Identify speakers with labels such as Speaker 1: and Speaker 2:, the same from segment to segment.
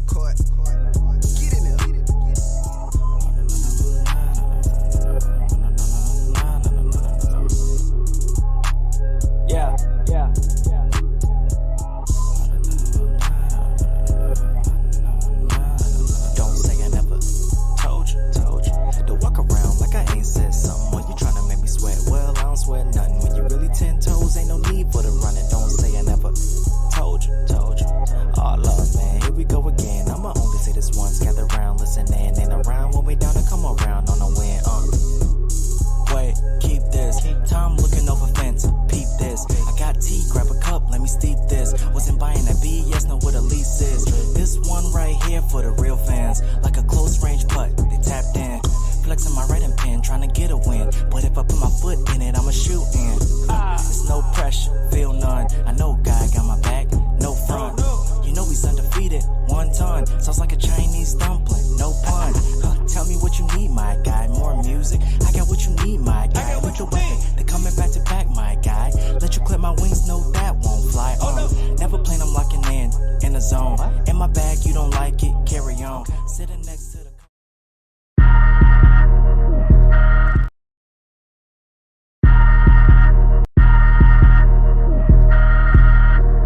Speaker 1: court. Get in there.
Speaker 2: Yeah. Don't say I never told you. Don't walk around like I ain't said something when you tryna make me sweat. Well, I don't sweat nothing. When you really 10 toes, ain't no need for the running. Don't say I never told you. Oh, love, man, here we go again. I'ma only say this once. Gather round, listen in, ain't around when we down and come around on the win. Wait, keep this. Tom looking over fence. Peep this. I got tea, grab a cup, let me steep this. Wasn't buying that BS, know what a lease is. This one right here for the real fans. Like a close range putt, they tapped in. Flexing my writing pen, trying to get a win. But if I put my foot in it, I'ma shoot in. It's no pressure, feel none. I know guy got my back, no front. You know he's undefeated, 1 ton. Sounds like a Chinese dumpling, no pun. Tell me what you need, my guy. More music, I got what you need, my guy. With the weapon, they coming back to back, my guy. Let you clip my wings, no that won't fly. Never playing, I'm locking in the zone. In my bag, you don't like it, carry on. Sitting next to the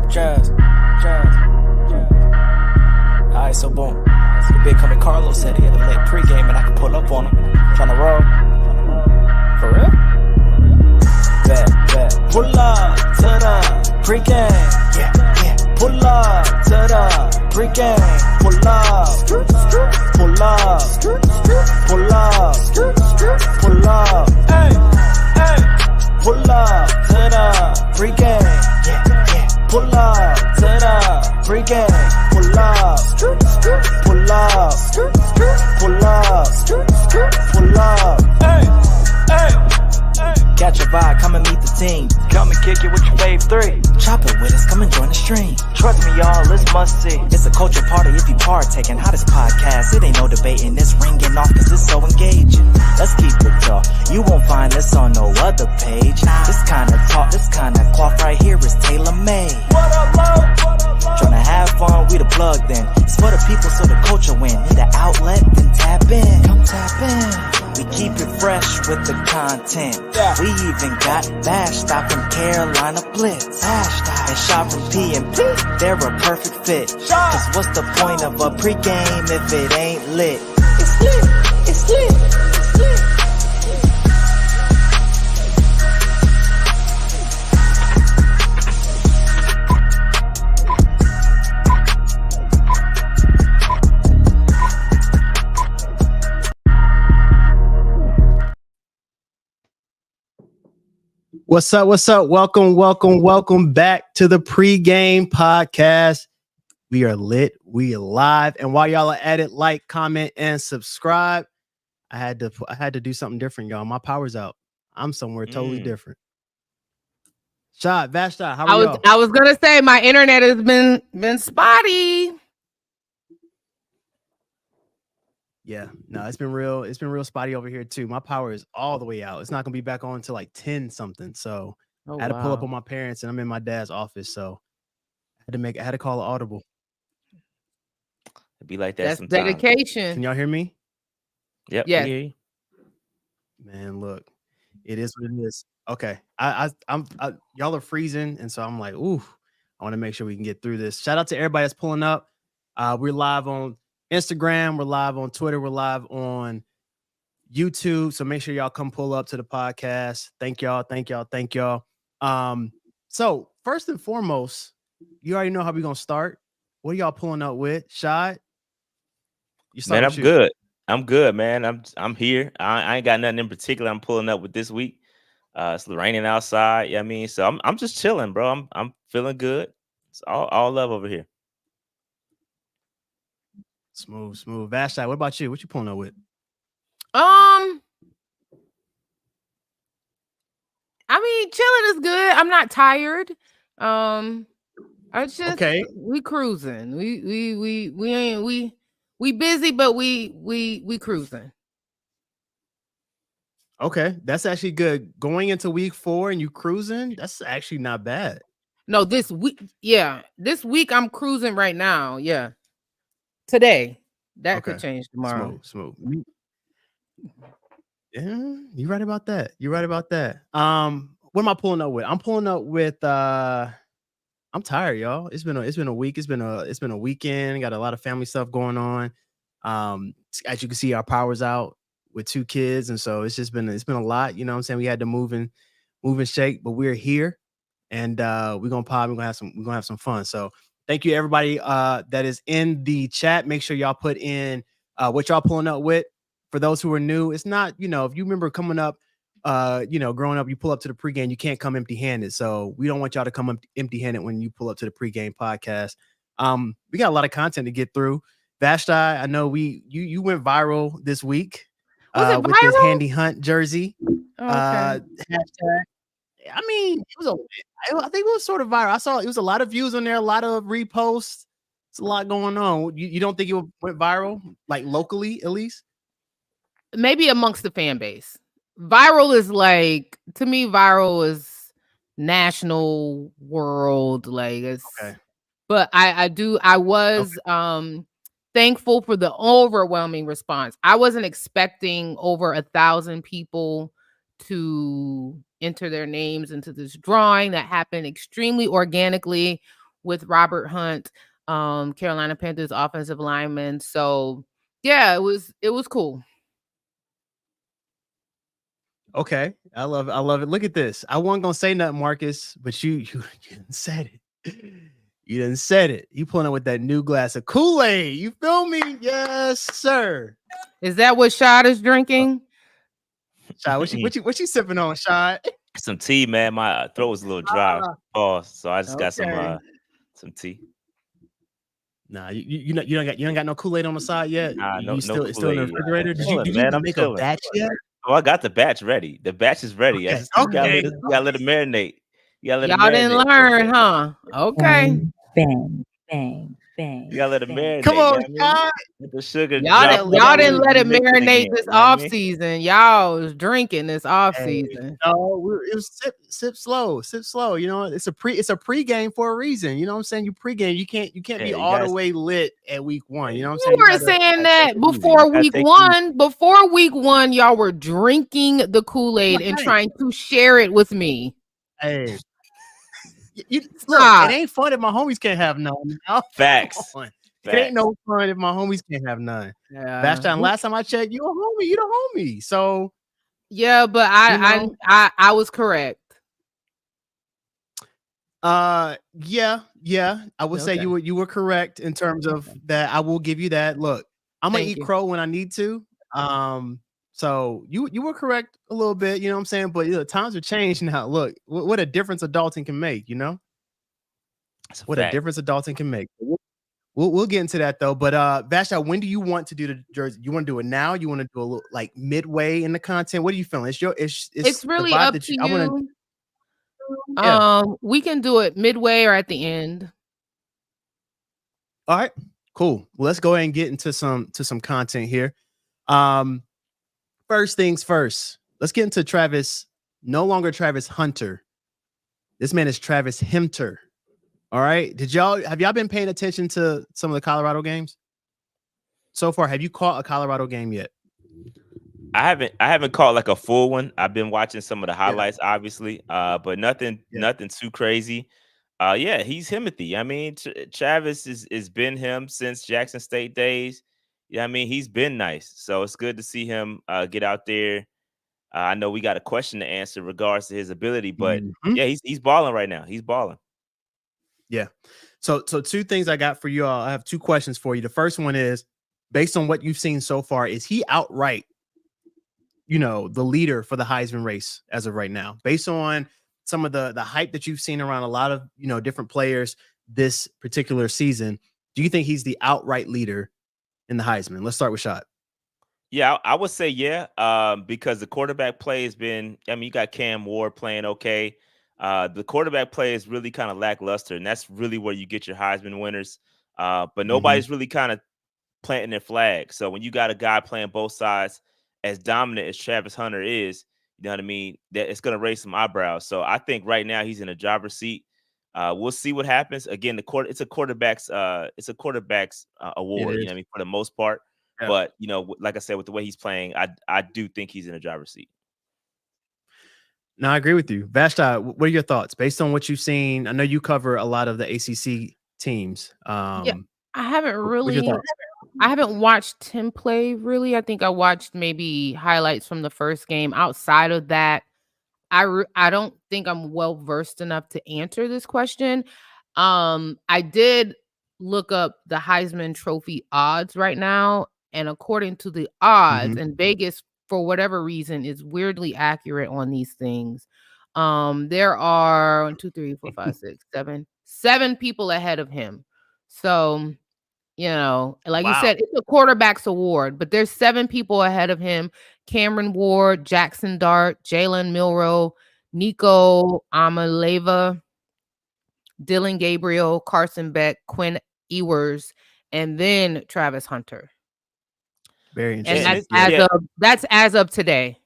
Speaker 2: Jazz. Alright, so boom. The big coming Carlos said he had a lit pregame and I could pull up on him. Tryna roll. For real? Bet. Pull up to the pregame. Yeah. Pull up to the pregame. Pull up. Pull up. Hey. Pull up to the pregame. Yeah. Pull up to the pregame. Pull up. Hey. Catch a vibe, come and meet the team. Come and kick it with your fave 3. Chop it with us, come and join the stream. Trust me, y'all, it's must see. It's a culture party if you partaking. Hottest podcast, it ain't no debating. It's ringing off cause it's so engaging. Let's keep it talk. You won't find this on no other page. This kind of talk, this kind of cloth right here is tailor-made. What up, love? Tryna have fun, we the plug then. It's for the people so the culture win. Need an outlet, then tap in. Come tap in. We keep it fresh with the content. We even got Bash Stop from Carolina Blitz. And Shot from P&P, they're a perfect fit. Cause what's the point of a pregame if it ain't lit? It's lit.
Speaker 3: What's up? Welcome back to the Pregame podcast. We are lit. We are live. And while y'all are at it, like, comment, and subscribe. I had to do something different, y'all. My power's out. I'm somewhere totally different. Vashta, how are y'all?
Speaker 4: I was gonna say my internet has been spotty.
Speaker 3: Yeah, no, it's been real spotty over here too. My power is all the way out. It's not gonna be back on until like 10 something. So I had to pull up on my parents, and I'm in my dad's office. So I had to call an audible.
Speaker 5: It'd be like that.
Speaker 4: That's
Speaker 5: sometimes.
Speaker 4: dedication.
Speaker 3: Can y'all hear me?
Speaker 5: Yep.
Speaker 4: Yes.
Speaker 5: We hear you.
Speaker 3: Man, look, it is what it is. Okay, I'm y'all are freezing, and so I'm like, ooh, I want to make sure we can get through this. Shout out to everybody that's pulling up. We're live on Instagram, we're live on Twitter, we're live on YouTube. So make sure y'all come pull up to the podcast. Thank y'all. So first and foremost, you already know how we're gonna start. What are y'all pulling up with? Shad?
Speaker 5: Man, I'm good. I'm good, man. I'm here. I ain't got nothing in particular I'm pulling up with this week. It's raining outside. You know what I mean? So I'm just chilling, bro. I'm feeling good. It's all love over here.
Speaker 3: Smooth. Vashti, what about you? What you pulling up with?
Speaker 4: I mean, chilling is good. I'm not tired. I just
Speaker 3: okay.
Speaker 4: We cruising. We busy, but we cruising.
Speaker 3: Okay, that's actually good. Going into week 4 and you cruising, that's actually not bad.
Speaker 4: No, this week, yeah. This week I'm cruising right now. Yeah. today. That could change tomorrow.
Speaker 3: Smooth. Yeah, you're right about that. What am I pulling up with? I'm pulling up with I'm tired, y'all. It's been a week. It's been a weekend. Got a lot of family stuff going on. As you can see, our power's out with 2 kids, and so it's been a lot. You know what I'm saying? We had to move and shake, but we're here, and we're gonna pop. We're gonna have some fun. So thank you everybody that is in the chat. Make sure y'all put in what y'all pulling up with. For those who are new, it's not, if you remember coming up, growing up, you pull up to the pregame, you can't come empty-handed. So we don't want y'all to come up empty-handed when you pull up to the pregame podcast. We got a lot of content to get through. Vashti, I know you went viral this week
Speaker 4: Was it
Speaker 3: with this
Speaker 4: viral?
Speaker 3: Handy Hunt jersey.
Speaker 4: Okay.
Speaker 3: Hashtag. I mean, I think it was sort of viral. I saw it was a lot of views on there, a lot of reposts. It's a lot going on. You don't think it went viral, like locally at least?
Speaker 4: Maybe amongst the fan base. Viral is like, to me, viral is national, world. Like it's
Speaker 3: okay.
Speaker 4: But I was thankful for the overwhelming response. I wasn't expecting over 1,000 people to enter their names into this drawing that happened extremely organically with Robert Hunt, Carolina Panthers offensive lineman. So yeah, it was cool.
Speaker 3: Okay, I love it. Look at this. I wasn't gonna say nothing, Marcus, but you didn't said it. You didn't said it. You pulling up with that new glass of Kool-Aid. You feel me? Yes, sir.
Speaker 4: Is that what Shad is drinking?
Speaker 3: Shad, what you sipping on, Shad?
Speaker 5: Some tea, man. My throat was a little dry. Pause. So I just got some tea.
Speaker 3: Nah, you don't got no Kool-Aid on the side yet.
Speaker 5: Nah,
Speaker 3: it's still in the refrigerator. Did you make a batch yet?
Speaker 5: Oh, I got the batch ready. The batch is ready.
Speaker 3: Okay.
Speaker 5: You gotta let it marinate.
Speaker 4: Y'all didn't learn, huh? Okay.
Speaker 6: Bang, bang, bang.
Speaker 5: You gotta let it marinate.
Speaker 3: Come on, Shad.
Speaker 5: With the sugar.
Speaker 4: Y'all didn't let it marinate this off season. Y'all was drinking this off season.
Speaker 3: No, it was sip slow. You know, it's a pregame for a reason. You know what I'm saying? You pregame. You can't be all the way lit at week 1. You know what I'm saying?
Speaker 4: You weren't saying that before week 1. Before week 1, y'all were drinking the Kool-Aid and trying to share it with me.
Speaker 3: Hey. Look, it ain't fun if my homies can't have none.
Speaker 5: Facts.
Speaker 3: It ain't no fun if my homies can't have none.
Speaker 4: Yeah.
Speaker 3: Vashti, last time I checked, you a homie. You the homie. So
Speaker 4: yeah, but I was correct.
Speaker 3: Yeah. I would say you were correct in terms of that. I will give you that. Look, I'm gonna eat crow when I need to. So you were correct a little bit, you know what I'm saying? But times have changed now. Look, what a difference a Dalton can make, you know? What a difference a Dalton can make. We'll get into that though. But Vashti, when do you want to do the jersey? You want to do it now? You want to do a little like midway in the content? What are you feeling? It's
Speaker 4: really up to you. We can do it midway or at the end.
Speaker 3: All right, cool. Well, let's go ahead and get into some content here. First things first, let's get into Travis. No longer Travis Hunter. This man is Travis Hemter. All right. Have y'all been paying attention to some of the Colorado games so far? Have you caught a Colorado game yet?
Speaker 5: I haven't caught like a full one. I've been watching some of the highlights, obviously, but nothing too crazy. He's Himothy. I mean, Travis is been him since Jackson State days. Yeah, I mean, he's been nice. So it's good to see him get out there. I know we got a question to answer in regards to his ability, but he's balling right now. He's balling.
Speaker 3: Yeah. So 2 things I got for you all. I have 2 questions for you. The first one is, based on what you've seen so far, is he outright, the leader for the Heisman race as of right now? Based on some of the hype that you've seen around a lot of, different players this particular season, do you think he's the outright leader in the Heisman? Let's start with Shot.
Speaker 5: Yeah, I would say because the quarterback play has been, I mean, you got Cam Ward playing okay. The quarterback play is really kind of lackluster, and that's really where you get your Heisman winners. But nobody's really kind of planting their flag. So when you got a guy playing both sides as dominant as Travis Hunter is, you know what I mean, that it's going to raise some eyebrows. So I think right now he's in a driver's seat. We'll see what happens. Again, it's a quarterback's award.
Speaker 3: It
Speaker 5: You know,
Speaker 3: is.
Speaker 5: what I mean, for the most part.
Speaker 3: Yeah.
Speaker 5: But like I said, with the way he's playing, I do think he's in the driver's seat.
Speaker 3: No, I agree with you. Vashta, what are your thoughts based on what you've seen? I know you cover a lot of the ACC teams.
Speaker 4: Yeah, I haven't
Speaker 3: What's your
Speaker 4: really.
Speaker 3: thoughts?
Speaker 4: I haven't watched him play really. I think I watched maybe highlights from the first game. Outside of that, I don't think I'm well versed enough to answer this question. I did look up the Heisman Trophy odds right now, and according to the odds,
Speaker 3: Mhm.
Speaker 4: and Vegas, for whatever reason, is weirdly accurate on these things. There are 1, 2, 3, 4, 5, 6, 7 people ahead of him. So, like you
Speaker 3: Wow.
Speaker 4: said, it's a quarterback's award, but there's 7 people ahead of him: Cameron Ward, Jackson Dart, Jalen Milroe, Nico Amaleva, Dylan Gabriel, Carson Beck, Quinn Ewers, and then Travis Hunter.
Speaker 3: Very
Speaker 4: And
Speaker 3: interesting.
Speaker 4: that's as of today.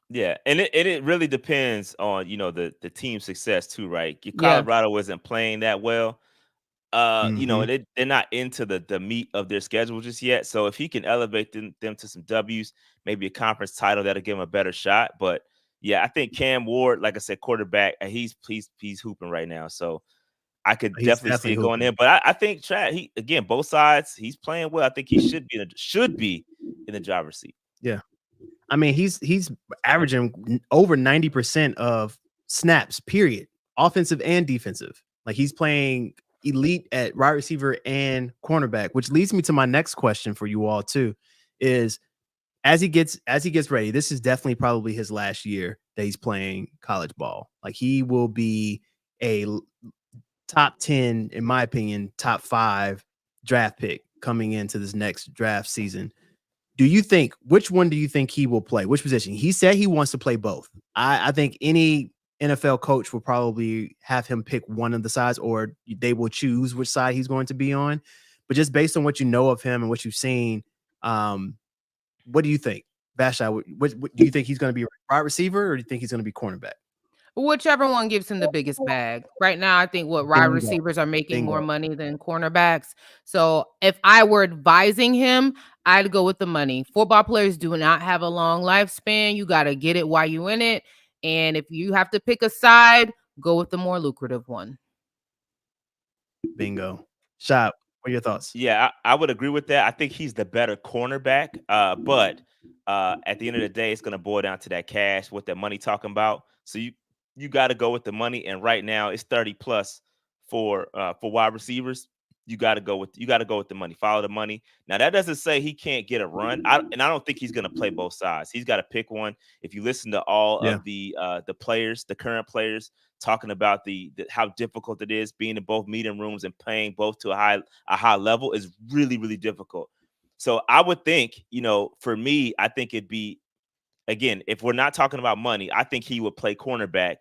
Speaker 5: Yeah, and it really depends on the team success too, right?
Speaker 4: Yeah.
Speaker 5: Colorado isn't playing that well.
Speaker 3: Mhm.
Speaker 5: They're not into the meat of their schedule just yet. So if he can elevate them to some W's, maybe a conference title, that'll give him a better shot. But yeah, I think Cam Ward, like I said, quarterback, he's hooping right now. So I could
Speaker 3: He's
Speaker 5: definitely see it going
Speaker 3: hooping.
Speaker 5: in. But I think Chad, he again, both sides, he's playing well. I think he should be in the driver's seat.
Speaker 3: Yeah. I mean, he's averaging over 90% of snaps, period, offensive and defensive. Like he's playing elite at wide receiver and cornerback, which leads me to my next question for you all too, is as he gets ready, this is definitely probably his last year that he's playing college ball. Like he will be a top 10, in my opinion, top 5 draft pick coming into this next draft season. Which one do you think he will play? Which position? He said he wants to play both. I think any NFL coach will probably have him pick one of the sides, or they will choose which side he's going to be on. But just based on what you know of him and what you've seen, what do you think? Vashta, what do you think he's going to be, wide receiver, or do you think he's going to be cornerback?
Speaker 4: Whichever one gives him the biggest bag. Right now, I think wide
Speaker 3: Bingo.
Speaker 4: receivers are making more
Speaker 3: Bingo.
Speaker 4: money than cornerbacks. So if I were advising him, I'd go with the money. Football players do not have a long lifespan. You got to get it while you in it. And if you have to pick a side, go with the more lucrative one.
Speaker 3: Bingo. Shop, what are your thoughts?
Speaker 5: Yeah, I would agree with that. I think he's the better cornerback. But at the end of the day, it's going to boil down to that cash, what that money talking about. So you got to go with the money. And right now, it's 30 plus for wide receivers. You got to go with the money. Follow the money. Now that doesn't say he can't get a run. I don't think he's going to play both sides. He's got to pick one. If you listen to all of the players, the current players, talking about the how difficult it is being in both meeting rooms and playing both to a high level is really, really difficult. So I would think, for me, I think it'd be, again, if we're not talking about money, I think he would play cornerback,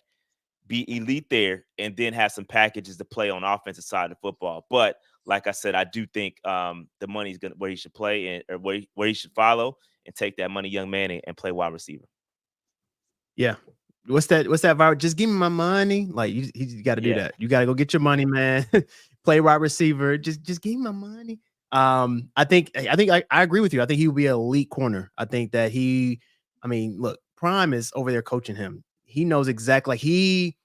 Speaker 5: be elite there, and then have some packages to play on the offensive side of the football. But like I said, I do think the money's gonna where he should play and or where he should follow and take that money, young man, and play wide receiver.
Speaker 3: Yeah. What's that viral? Just give me my money. Like you got to do that. You got to go get your money, man. Play wide receiver. Just give me my money. I think I agree with you. I think he will be an elite corner. I think that look, Prime is over there coaching him. He knows exactly, like he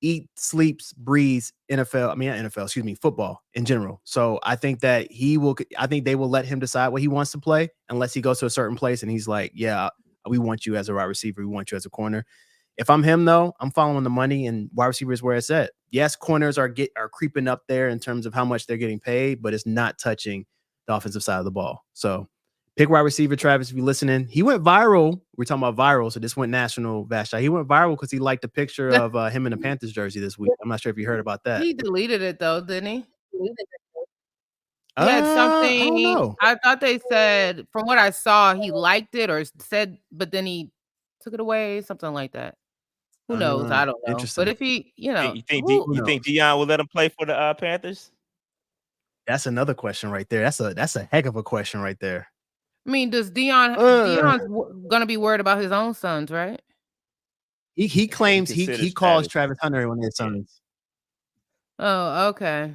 Speaker 3: eats, sleeps, breathes NFL. I mean, not NFL, excuse me, football in general. So I think that they will let him decide what he wants to play unless he goes to a certain place and he's like, yeah, we want you as a wide receiver. We want you as a corner. If I'm him, though, I'm following the money, and wide receiver is where it's at. Yes, corners are creeping up there in terms of how much they're getting paid, but it's not touching the offensive side of the ball. So pick wide receiver, Travis, if you're listening. He went viral. We're talking about viral, so this went national, Vashta. He went viral because he liked a picture of him in the Panthers jersey this week. I'm not sure if you heard about that.
Speaker 4: He deleted it, though, didn't he? He
Speaker 3: I
Speaker 4: had
Speaker 3: don't
Speaker 4: something.
Speaker 3: know.
Speaker 4: I thought they said, from what I saw, he liked it or said, but then he took it away, something like that. Who knows? I don't know.
Speaker 3: Interesting.
Speaker 4: But if he,
Speaker 5: You think Deion will let him play for the Panthers?
Speaker 3: That's another question right there. That's a heck of a question right there.
Speaker 4: I mean, Deion's gonna be worried about his own sons, right?
Speaker 3: He claims he calls Travis Hunter one of his sons.
Speaker 4: Oh, okay.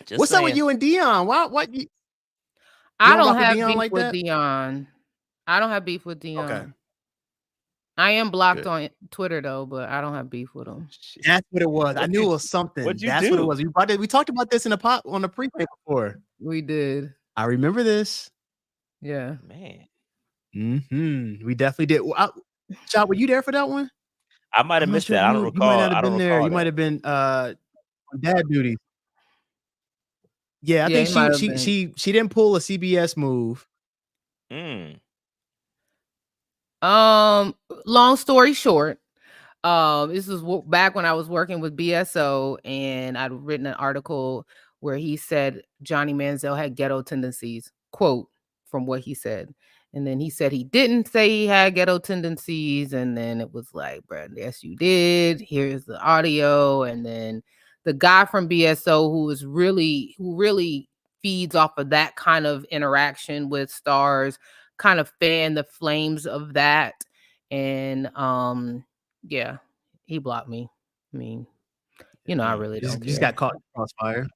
Speaker 5: Just
Speaker 3: What's up with
Speaker 5: saying.
Speaker 3: you and Dion? What you
Speaker 4: I
Speaker 3: don't
Speaker 4: don't
Speaker 3: rock with
Speaker 4: have
Speaker 3: Dion
Speaker 4: beef
Speaker 3: like
Speaker 4: with
Speaker 3: that?
Speaker 4: Dion. I don't have beef with
Speaker 3: Okay,
Speaker 4: Dion. I am blocked
Speaker 3: good.
Speaker 4: on Twitter though, but I don't have beef with him.
Speaker 5: Shit.
Speaker 3: That's what it was. I
Speaker 5: What
Speaker 3: knew
Speaker 5: you
Speaker 3: it was something.
Speaker 5: What'd you
Speaker 3: That's what it
Speaker 5: do?
Speaker 3: was. We talked about this in on the pre-tape before.
Speaker 4: We did.
Speaker 3: I remember this.
Speaker 4: Yeah.
Speaker 5: Man,
Speaker 3: We definitely did. Shot, were you there for that one?
Speaker 5: I might have
Speaker 3: I'm not
Speaker 5: missed
Speaker 3: sure
Speaker 5: that.
Speaker 3: if
Speaker 5: I don't
Speaker 3: you might
Speaker 5: recall.
Speaker 3: not
Speaker 5: I
Speaker 3: have
Speaker 5: don't
Speaker 3: been there.
Speaker 5: recall
Speaker 3: You might
Speaker 5: that.
Speaker 3: have been on dad duty. Yeah, I
Speaker 4: Yeah,
Speaker 3: think
Speaker 4: he might
Speaker 3: she
Speaker 4: have
Speaker 3: she
Speaker 4: been.
Speaker 3: she didn't pull a CBS move.
Speaker 5: Mm.
Speaker 4: Long story short, this was back when I was working with BSO, and I'd written an article where he said Johnny Manziel had ghetto tendencies, quote from what he said. And then he said he didn't say he had ghetto tendencies, and then it was like, bro, yes, you did. Here's the audio. And then the guy from BSO who really feeds off of that kind of interaction with stars, kind of fan the flames of that. And yeah, he blocked me. I mean, I really don't
Speaker 3: Just
Speaker 4: care.
Speaker 3: got caught in the crossfire.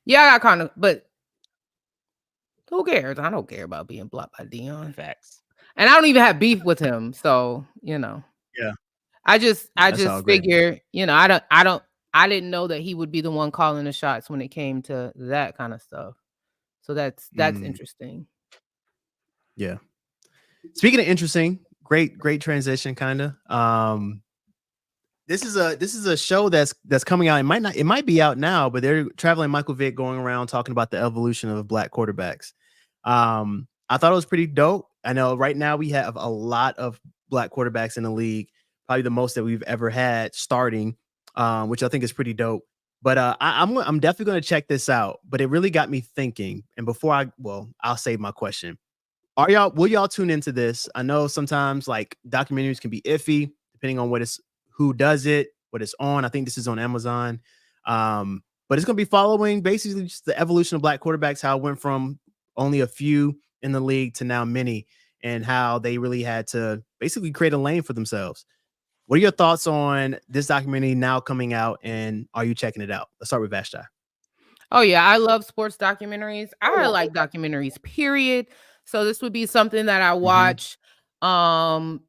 Speaker 4: Yeah, I got kind of, but who cares? I don't care about being blocked by Dion.
Speaker 5: Facts.
Speaker 4: And I don't even have beef with him. So,
Speaker 3: Yeah,
Speaker 4: I just
Speaker 3: that's all great.
Speaker 4: figure, I didn't know that he would be the one calling the shots when it came to that kind of stuff. So that's interesting.
Speaker 3: Yeah. Speaking of interesting, great transition, kind of. This is a show that's coming out. It might be out now, but they're traveling Michael Vick going around talking about the evolution of black quarterbacks. I thought it was pretty dope. I know right now we have a lot of black quarterbacks in the league, probably the most that we've ever had starting, which I think is pretty dope. But I'm definitely going to check this out. But it really got me thinking. And I'll save my question. Will y'all tune into this? I know sometimes like documentaries can be iffy depending on who does it, what it's on. I think this is on Amazon. But it's going to be following basically just the evolution of black quarterbacks, how it went from only a few in the league to now many, and how they really had to basically create a lane for themselves. What are your thoughts on this documentary now coming out, and are you checking it out? Let's start with Vashti.
Speaker 4: Oh yeah, I love sports documentaries. I like documentaries, period. So this would be something that I watch to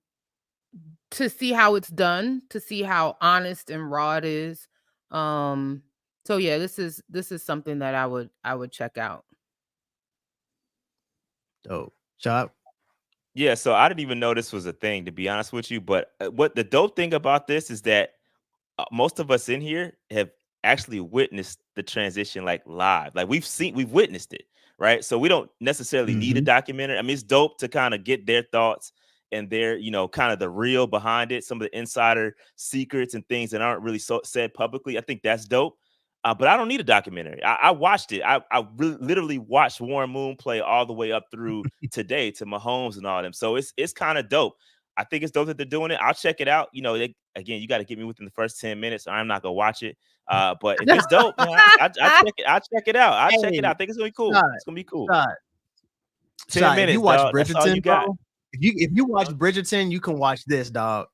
Speaker 4: see how it's done, to see how honest and raw it is. So yeah, this is something that I would check out.
Speaker 3: Dope. Shop.
Speaker 5: Yeah, so I didn't even know this was a thing, to be honest with you. But what the dope thing about this is that most of us in here have actually witnessed the transition like live. Like we've witnessed it, right? So we don't necessarily need a documentary. I mean, it's dope to kind of get their thoughts and their, kind of the real behind it, some of the insider secrets and things that aren't really said publicly. I think that's dope. But I don't need a documentary. I watched it. I literally watched Warren Moon play all the way up through today to Mahomes and all them. So it's kind of dope. I think it's dope that they're doing it. I'll check it out. Again, you got to get me within the first 10 minutes, or I'm not gonna watch it. But if it's dope, man, I check it. I'll check it out. I'll check it out. I think it's gonna be cool. It's gonna be cool. 10 minutes,
Speaker 3: if you watch
Speaker 5: dog. That's all you
Speaker 3: Bridgerton,
Speaker 5: got.
Speaker 3: bro, if you watch Bridgerton, you can watch this, dog.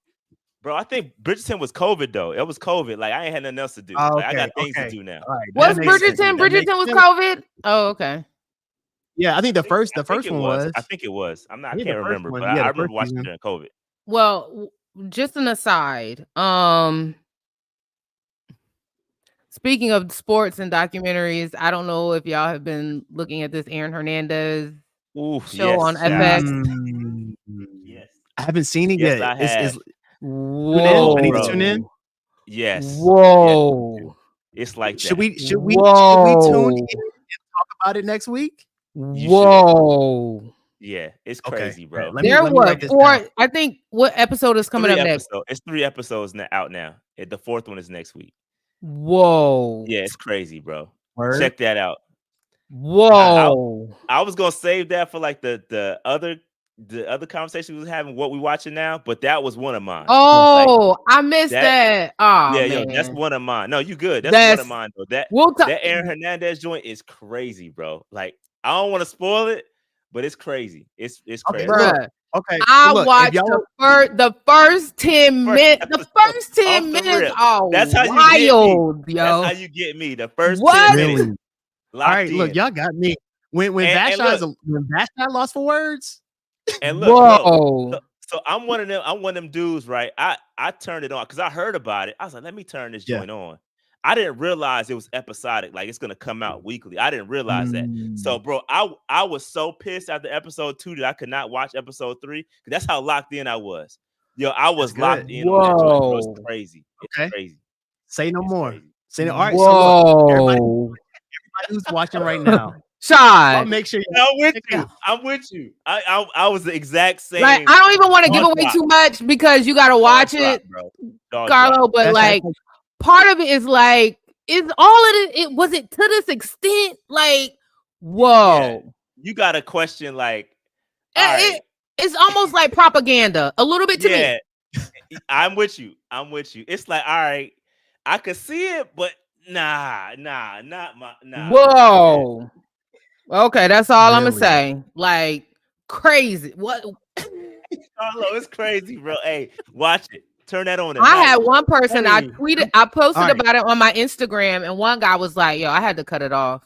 Speaker 5: Bro, I think Bridgerton was COVID though. It was COVID. Like I ain't had nothing else to do.
Speaker 3: Oh,
Speaker 5: Like I got things to do now.
Speaker 3: Right.
Speaker 4: Was Bridgerton? Bridgerton was COVID. Oh, okay.
Speaker 3: Yeah, I think the first
Speaker 5: one
Speaker 3: was.
Speaker 5: I think it was. I can't
Speaker 3: the
Speaker 5: remember,
Speaker 3: one,
Speaker 5: but
Speaker 3: yeah,
Speaker 5: I
Speaker 3: the
Speaker 5: remember
Speaker 3: first
Speaker 5: watching
Speaker 3: season.
Speaker 5: it during COVID.
Speaker 4: Well, just an aside. Speaking of sports and documentaries, I don't know if y'all have been looking at this Aaron Hernandez show on FX.
Speaker 5: Yes.
Speaker 3: I haven't seen it yet.
Speaker 5: I have.
Speaker 4: Whoa.
Speaker 3: I need to tune in.
Speaker 5: Yes.
Speaker 4: Whoa.
Speaker 5: Yes. It's like that.
Speaker 3: Should we tune in and talk about it next week?
Speaker 4: Whoa.
Speaker 5: Yeah, it's crazy, bro.
Speaker 4: There were four. I think what episode is coming up next?
Speaker 5: It's 3 episodes out now. The 4th one is next week.
Speaker 4: Whoa.
Speaker 5: Yeah, it's crazy, bro.
Speaker 3: Word?
Speaker 5: Check that out.
Speaker 4: Whoa.
Speaker 5: I was gonna save that for like the other conversation we was having, what we watching now, but that was one of mine.
Speaker 4: Oh, I missed that. Oh,
Speaker 5: yeah,
Speaker 4: man.
Speaker 5: yo, that's one of mine. No, you good. That's one of mine, though. That Aaron Hernandez joint is crazy, bro. Like, I don't want to spoil it, but it's crazy. It's
Speaker 3: Okay,
Speaker 5: crazy.
Speaker 3: look.
Speaker 4: Bruh.
Speaker 3: Okay,
Speaker 4: I
Speaker 3: look, if
Speaker 4: watched
Speaker 3: y'all
Speaker 4: the first 10
Speaker 5: First
Speaker 4: minutes. The
Speaker 5: episode,
Speaker 4: first
Speaker 5: off
Speaker 4: 10
Speaker 5: the
Speaker 4: minutes
Speaker 5: rip.
Speaker 4: are
Speaker 5: That's how you get me.
Speaker 4: wild,
Speaker 5: That's how
Speaker 4: yo.
Speaker 5: you get me. The first 10
Speaker 4: What?
Speaker 5: minutes
Speaker 3: really, all
Speaker 5: locked
Speaker 3: right, look,
Speaker 5: in.
Speaker 3: y'all got me. When
Speaker 5: And look,
Speaker 3: Vashti lost for words.
Speaker 5: and look.
Speaker 4: Whoa.
Speaker 5: So I'm one of them. I'm one of them dudes, right? I turned it on because I heard about it. I was like, let me turn this
Speaker 3: Yeah.
Speaker 5: joint on. I didn't realize it was episodic, like it's gonna come out weekly. I didn't realize that. So, bro, I was so pissed after episode 2 that I could not watch episode 3 because that's how locked in I was. Yo, I was
Speaker 3: good.
Speaker 5: locked in on that joint, bro. It's
Speaker 4: Whoa.
Speaker 5: crazy. It's
Speaker 3: Okay.
Speaker 5: crazy.
Speaker 3: Say no
Speaker 5: It's
Speaker 3: more.
Speaker 5: crazy.
Speaker 3: Say no. All right, so look, everybody
Speaker 4: Whoa.
Speaker 3: who's watching right now, y'all
Speaker 4: Shot.
Speaker 3: make sure
Speaker 5: I'm with
Speaker 3: check it
Speaker 5: you.
Speaker 3: out.
Speaker 5: I'm with you. I was the exact same.
Speaker 4: Like, I don't even want to give
Speaker 5: Jaw
Speaker 4: away
Speaker 5: drop.
Speaker 4: too much because you gotta
Speaker 5: Jaw
Speaker 4: watch
Speaker 5: drop,
Speaker 4: it,
Speaker 5: bro. Jaw
Speaker 4: Carlo.
Speaker 5: drop.
Speaker 4: But
Speaker 3: Vashti,
Speaker 4: like, part of it is like, is all of it was it to this extent? Like, whoa.
Speaker 5: You got to question, like, all right,
Speaker 4: It's almost like propaganda, a little bit to me.
Speaker 5: yeah, I'm with you. I'm with you. It's like, all right, I could see it, but nah.
Speaker 4: Whoa. Okay, that's all I'm gonna
Speaker 3: Really?
Speaker 4: say. Like, crazy. What?
Speaker 5: Carlo, it's crazy, bro. Hey, watch it. Turn that on.
Speaker 4: I had one person I
Speaker 3: Hey,
Speaker 4: posted
Speaker 3: all right.
Speaker 4: about it on my Instagram, and one guy was like, "Yo, I had to cut it off.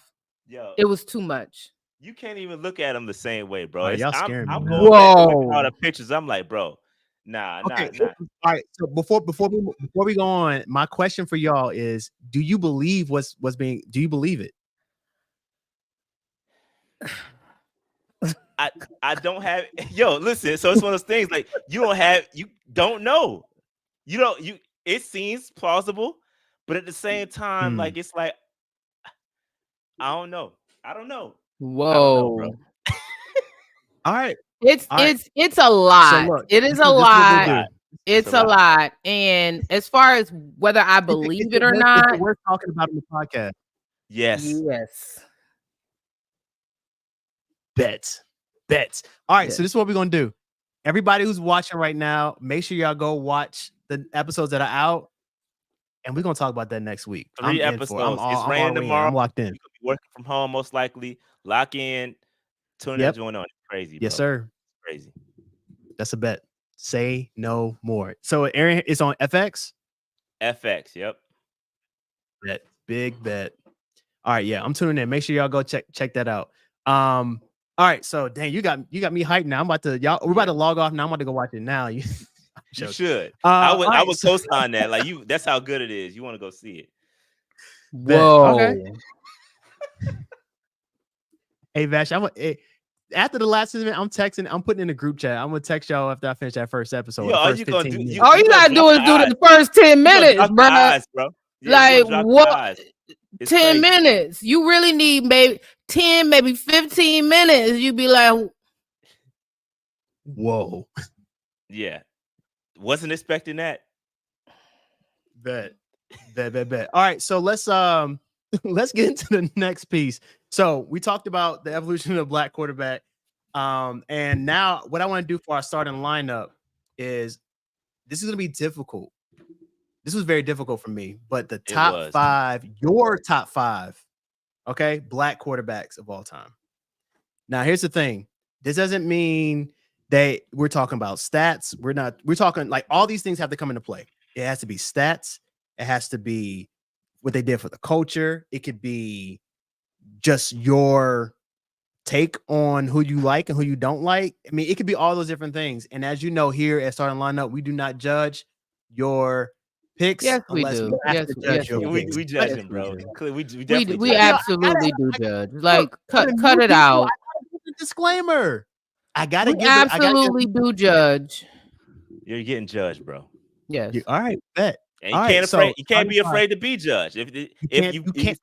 Speaker 5: Yo,
Speaker 4: It was too much."
Speaker 5: you can't even look at them the same way, bro.
Speaker 3: All right, y'all
Speaker 5: I'm
Speaker 3: scaring me now.
Speaker 5: going back and looking at all
Speaker 4: Whoa.
Speaker 5: the pictures. I'm like, bro, nah.
Speaker 3: Okay, all right. So before we go on, my question for y'all is: do you believe what's being? Do you believe it?
Speaker 5: I don't have. Yo, listen. So it's one of those things like you don't know. It seems plausible, but at the same time, like it's like I don't know. I don't know, bro.
Speaker 4: Whoa.
Speaker 3: All right.
Speaker 4: It's a lot.
Speaker 3: look,
Speaker 4: It is
Speaker 3: this
Speaker 4: a
Speaker 3: is what we'll
Speaker 4: lot.
Speaker 3: do.
Speaker 4: It's a lot. And as far as whether I believe it or not,
Speaker 3: We're talking about in the podcast.
Speaker 5: Yes.
Speaker 3: Bets. All right, so this is what we're gonna do. Everybody who's watching right now, make sure y'all go watch the episodes that are out, and we're gonna talk about that next week.
Speaker 5: 3 episodes. It's raining tomorrow.
Speaker 3: I'm locked in.
Speaker 5: You're gonna be working from home most likely. Lock in. Tune that joint on. It's crazy, bro.
Speaker 3: Yes, sir.
Speaker 5: It's crazy.
Speaker 3: That's a bet. Say no more. So Aaron, it's on FX.
Speaker 5: FX. Yep.
Speaker 3: Bet. Big bet. All right, yeah, I'm tuning in. Make sure y'all go check that out. All right, so dang, you got me hyped now. We're about to log off now. I'm about to go watch it now. You
Speaker 5: should. I would co-sign that. Like that's how good it is. You want to go see it.
Speaker 4: whoa.
Speaker 3: Okay. Hey Vash, after the last segment, I'm putting in a group chat. I'm gonna text y'all after I finish that first episode.
Speaker 5: Yo,
Speaker 3: all you gotta
Speaker 4: do is do the first 10 minutes, bro.
Speaker 5: Yeah,
Speaker 4: like what? 10 minutes. You really need maybe 10, maybe 15 minutes. You be like,
Speaker 3: whoa.
Speaker 5: Yeah. Wasn't expecting that.
Speaker 3: Bet. All right, so let's get into the next piece. So we talked about the evolution of the black quarterback. And now what I want to do for our starting lineup is this is gonna be difficult. This was very difficult for me, but your top five, okay, black quarterbacks of all time. Now, here's the thing. This doesn't mean that we're talking about stats. We're talking like all these things have to come into play. It has to be stats. It has to be what they did for the culture. It could be just your take on who you like and who you don't like. I mean, it could be all those different things. And as you know, here at Starting Lineup, we do not judge your picks.
Speaker 4: Yes, we do.
Speaker 5: We judge him, bro. We definitely
Speaker 4: we absolutely do judge. Like, cut it out.
Speaker 3: Disclaimer. I gotta
Speaker 4: do judge.
Speaker 5: You're getting judged, bro.
Speaker 4: Yes.
Speaker 3: All right, bet.
Speaker 5: And you can't be afraid to be judged. If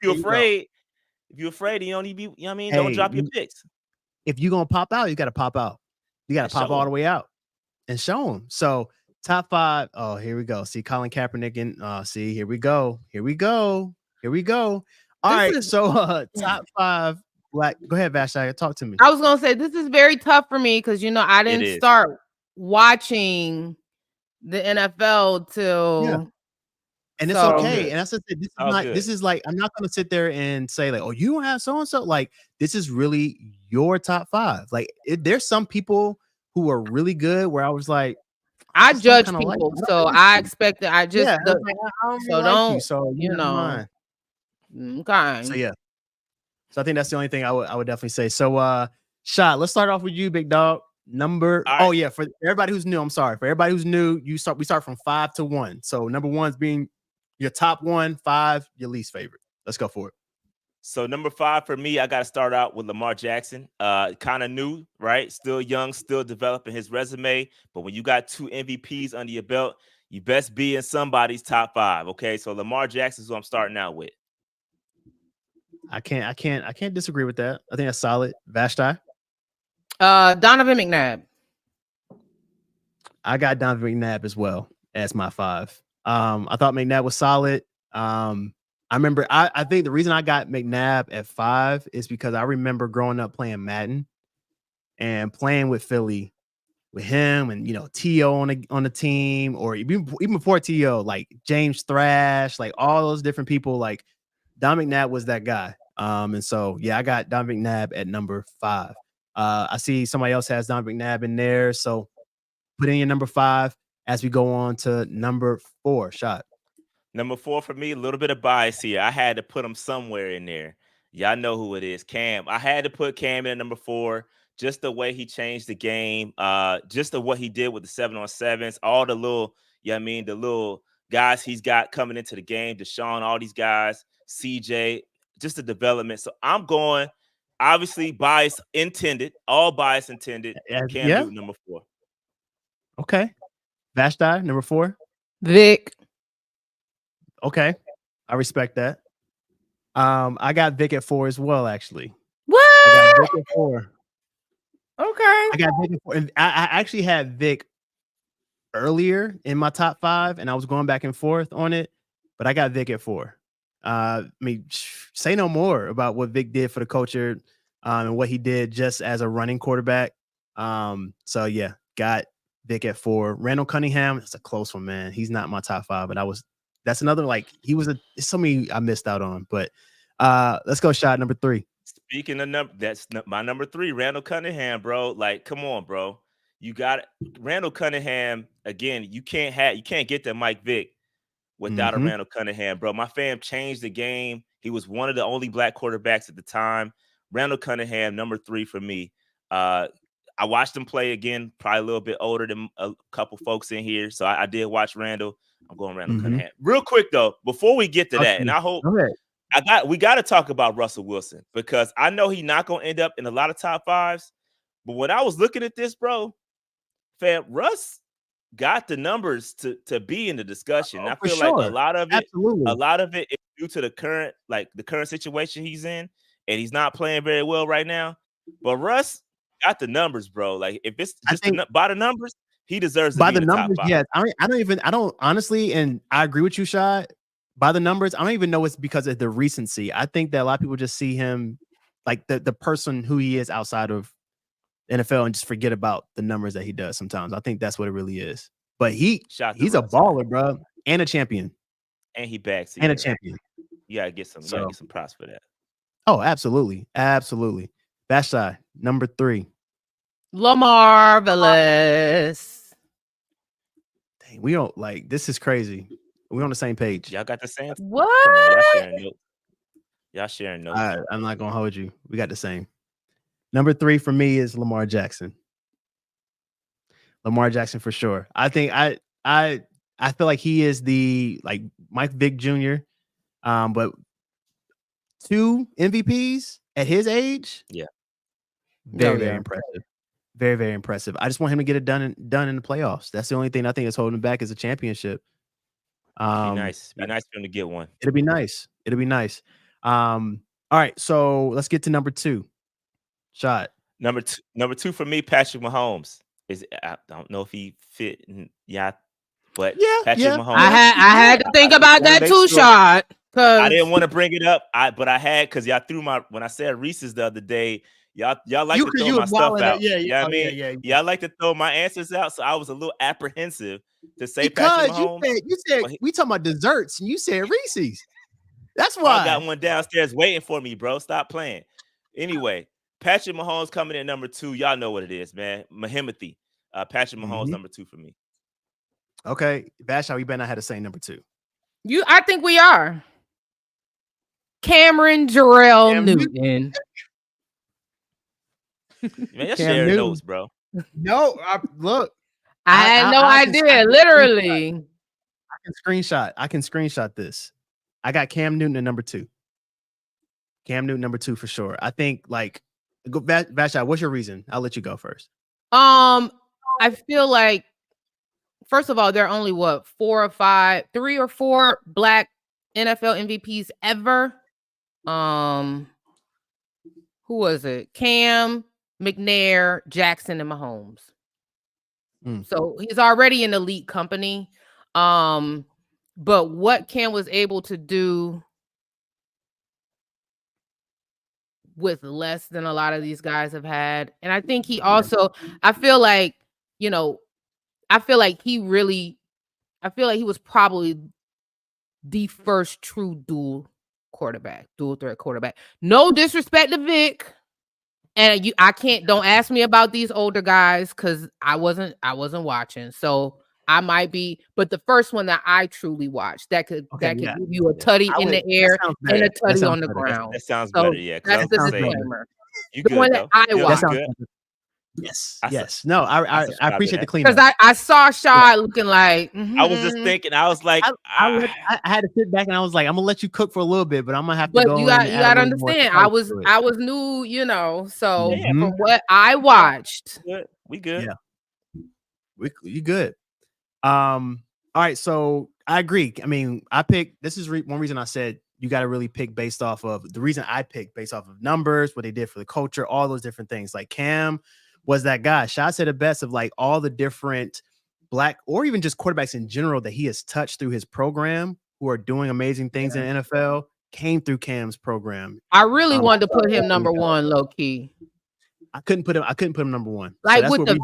Speaker 5: you're afraid, you don't need to be, you know what I mean? Don't drop your picks.
Speaker 3: If you're gonna pop out, you gotta pop out. You gotta pop all the way out and show them. So top five. Oh, here we go. See Colin Kaepernick and see, here we go. All right. So top five black. Go ahead, Vashti. Talk to me.
Speaker 4: I was gonna say this is very tough for me because I didn't start watching the NFL till
Speaker 3: And it's
Speaker 4: So-
Speaker 3: okay. And I said, this is
Speaker 5: All
Speaker 3: not.
Speaker 5: good.
Speaker 3: This is like, I'm not going to sit there and say like, oh, you don't have so and so. Like, this is really your top 5. Like, there's some people who are really good where I was like,
Speaker 4: I
Speaker 3: just don't
Speaker 4: judge
Speaker 3: kinda like
Speaker 4: people,
Speaker 3: you. I
Speaker 4: so
Speaker 3: don't like
Speaker 4: I
Speaker 3: you.
Speaker 4: expect that I just
Speaker 3: Yeah, I
Speaker 4: the,
Speaker 3: was like, I don't
Speaker 4: so
Speaker 3: really like you.
Speaker 4: don't,
Speaker 3: So
Speaker 4: you
Speaker 3: never
Speaker 4: know.
Speaker 3: mind.
Speaker 4: Okay.
Speaker 3: So yeah. So I think that's the only thing I would definitely say. So Shot, let's start off with you, big dog. Number
Speaker 5: All
Speaker 3: oh
Speaker 5: right.
Speaker 3: yeah, for everybody who's new, I'm sorry. For everybody who's new, we start from 5 to 1. So number 1's being your top 1, 5, your least favorite. Let's go for it.
Speaker 5: So number 5 for me, I got to start out with Lamar Jackson. Kind of new, right? Still young, still developing his resume. But when you got 2 MVPs under your belt, you best be in somebody's top 5. Okay, so Lamar Jackson is who I'm starting out with.
Speaker 3: I can't disagree with that. I think that's solid. Vashti?
Speaker 4: Donovan McNabb.
Speaker 3: I got Donovan McNabb as well as my 5. I thought McNabb was solid. I remember I think the reason I got McNabb at 5 is because I remember growing up playing Madden and playing with Philly with him and T.O. on the team, or even before T.O., like James Thrash, like all those different people. Like Don McNabb was that guy. And so yeah, I got Don McNabb at number 5. I see somebody else has Don McNabb in there, so put in your number 5 as we go on to number 4. Shot.
Speaker 5: Number 4 for me, a little bit of bias here. I had to put him somewhere in there. Y'all know who it is, Cam. I had to put Cam in at number 4. Just the way he changed the game, just what he did with the 7-on-7s, all the little, the little guys he's got coming into the game, Deshaun, all these guys, CJ, just the development. So I'm going, obviously, bias intended, all bias intended. Cam
Speaker 3: Yeah.
Speaker 5: Newton, number 4.
Speaker 3: Okay. Vashti, number 4.
Speaker 4: Vic.
Speaker 3: Okay. I respect that. I got Vic at 4 as well, actually.
Speaker 4: What?
Speaker 3: I got Vic at 4.
Speaker 4: Okay.
Speaker 3: I got Vic at 4. And I actually had Vic earlier in my top 5, and I was going back and forth on it, but I got Vic at 4. I mean, say no more about what Vic did for the culture, and what he did just as a running quarterback. So yeah, got Vic at 4. Randall Cunningham, it's a close one, man. He's not my top 5, but that's another, like, he was so many I missed out on. But let's go. Shot number 3.
Speaker 5: Speaking of number, that's my number 3, Randall Cunningham, bro. Like, come on, bro. You got Randall Cunningham again. You can't get to Mike Vick without a Randall Cunningham, bro. My fam changed the game. He was one of the only black quarterbacks at the time. Randall Cunningham, number 3 for me. I watched him play again, probably a little bit older than a couple folks in here. So I did watch Randall. I'm going Randall Cunningham. Real quick though, before we get to that, and I hope we got to talk about Russell Wilson, because I know he's not going to end up in a lot of top 5s. But when I was looking at this, bro, fam, Russ got the numbers to be in the discussion. I feel like a lot of it is due to the current situation he's in, and he's not playing very well right now. But Russ got the numbers, bro. Like, if it's just by the numbers, he deserves to
Speaker 3: by
Speaker 5: be
Speaker 3: the
Speaker 5: in the
Speaker 3: numbers.
Speaker 5: top 5.
Speaker 3: Yes, I don't honestly, and I agree with you, Shad. By the numbers, I don't even know it's because of the recency. I think that a lot of people just see him like the person who he is outside of NFL and just forget about the numbers that he does sometimes. I think that's what it really is. But he's a baller, bro, and a champion.
Speaker 5: And he backs
Speaker 3: and a champion.
Speaker 5: You gotta get some props for that.
Speaker 3: Oh, absolutely. Absolutely. Vashti, number 3.
Speaker 4: Lamarvelous.
Speaker 3: Dang, we don't this is crazy. We're on the same page.
Speaker 5: Y'all got the same.
Speaker 4: What?
Speaker 5: Come on, y'all sharing notes.
Speaker 3: I'm not gonna hold you. We got the same. Number 3 for me is Lamar Jackson. Lamar Jackson for sure. I think I feel like he is the Mike Vick Jr. But 2 MVPs at his age.
Speaker 5: Yeah.
Speaker 3: Very impressive. Very, very impressive. I just want him to get it done in the playoffs. That's the only thing I think is holding him back is a championship.
Speaker 5: Be nice. Be nice for him to get one.
Speaker 3: It'll be nice. All right, so let's get to number 2. Shot.
Speaker 5: Number 2 for me, Patrick Mahomes. I don't know if he fit but Patrick Mahomes.
Speaker 4: I had to think about that too, Shot.
Speaker 5: I didn't want to bring it up, but I had, because y'all when I said Reese's the other day, Y'all like to throw
Speaker 3: you
Speaker 5: my
Speaker 3: was
Speaker 5: stuff
Speaker 3: wilding
Speaker 5: out.
Speaker 3: yeah,
Speaker 5: Yeah, I mean,
Speaker 3: yeah.
Speaker 5: y'all like to throw my answers out, so I was a little apprehensive to say Patrick
Speaker 3: Because
Speaker 5: Mahomes.
Speaker 3: you said we talking about desserts, and you said Reese's. That's
Speaker 5: I
Speaker 3: why.
Speaker 5: got one downstairs waiting for me, bro. Stop playing. Anyway, Patrick Mahomes coming in number 2. Y'all know what it is, man. Mahimothy. Patrick Mahomes number 2 for me.
Speaker 3: Okay, Bashaw, we better not have the same number 2.
Speaker 4: I think we are. Cameron Jarrell Newton.
Speaker 5: Man, you're sharing notes, bro.
Speaker 3: No, look.
Speaker 4: I had no idea. Literally.
Speaker 3: I can screenshot this. I got Cam Newton at number 2. Cam Newton number 2 for sure. I think Vashai, what's your reason? I'll let you go first.
Speaker 4: I feel like first of all, there are only 3 or 4 black NFL MVPs ever. Who was it? Cam, McNair, Jackson, and Mahomes. So he's already in elite company. But what Cam was able to do with less than a lot of these guys have had, and I think he also, I feel like he was probably the first true dual threat quarterback. No disrespect to Vic. And don't ask me about these older guys because I wasn't watching. So I might be, but the first one that I truly watched that could give you a tutty in the air and a tutty on the ground.
Speaker 5: That sounds better, yeah.
Speaker 4: That's the disclaimer.
Speaker 5: You good,
Speaker 4: one that I watched.
Speaker 3: Yes. No, I appreciate the cleanup.
Speaker 4: Because I saw Shaw looking like
Speaker 5: I was just thinking, I was like,
Speaker 3: I had to sit back and I was like, I'm gonna let you cook for a little bit, but I'm gonna have to
Speaker 4: but
Speaker 3: go.
Speaker 4: You gotta understand, I was new, so from what I watched.
Speaker 5: We good.
Speaker 3: Yeah. You good. All right, so I agree. I mean, this is one reason I said you got to really pick based off of the reason I picked based off of numbers, what they did for the culture, all those different things. Like Cam was that guy. Shot said the best of like all the different black or even just quarterbacks in general that he has touched through his program who are doing amazing things in the NFL came through Cam's program.
Speaker 4: I really wanted to put him number 1 low key.
Speaker 3: I couldn't put him number 1.
Speaker 4: Like with the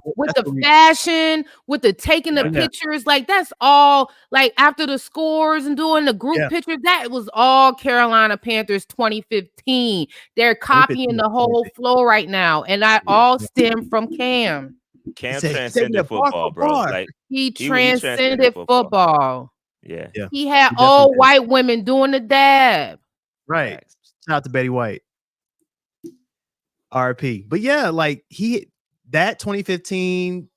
Speaker 4: fashion, with the taking the pictures, like that's all like after the scores and doing the group pictures, that was all Carolina Panthers 2015. They're copying the whole flow right now, and that all stemmed from Cam.
Speaker 5: Cam transcended football, bro. Like
Speaker 4: he transcended football.
Speaker 5: Yeah.
Speaker 4: He had all white women doing the dab.
Speaker 3: Right. Shout out to Betty White. RP. But yeah, like that 2015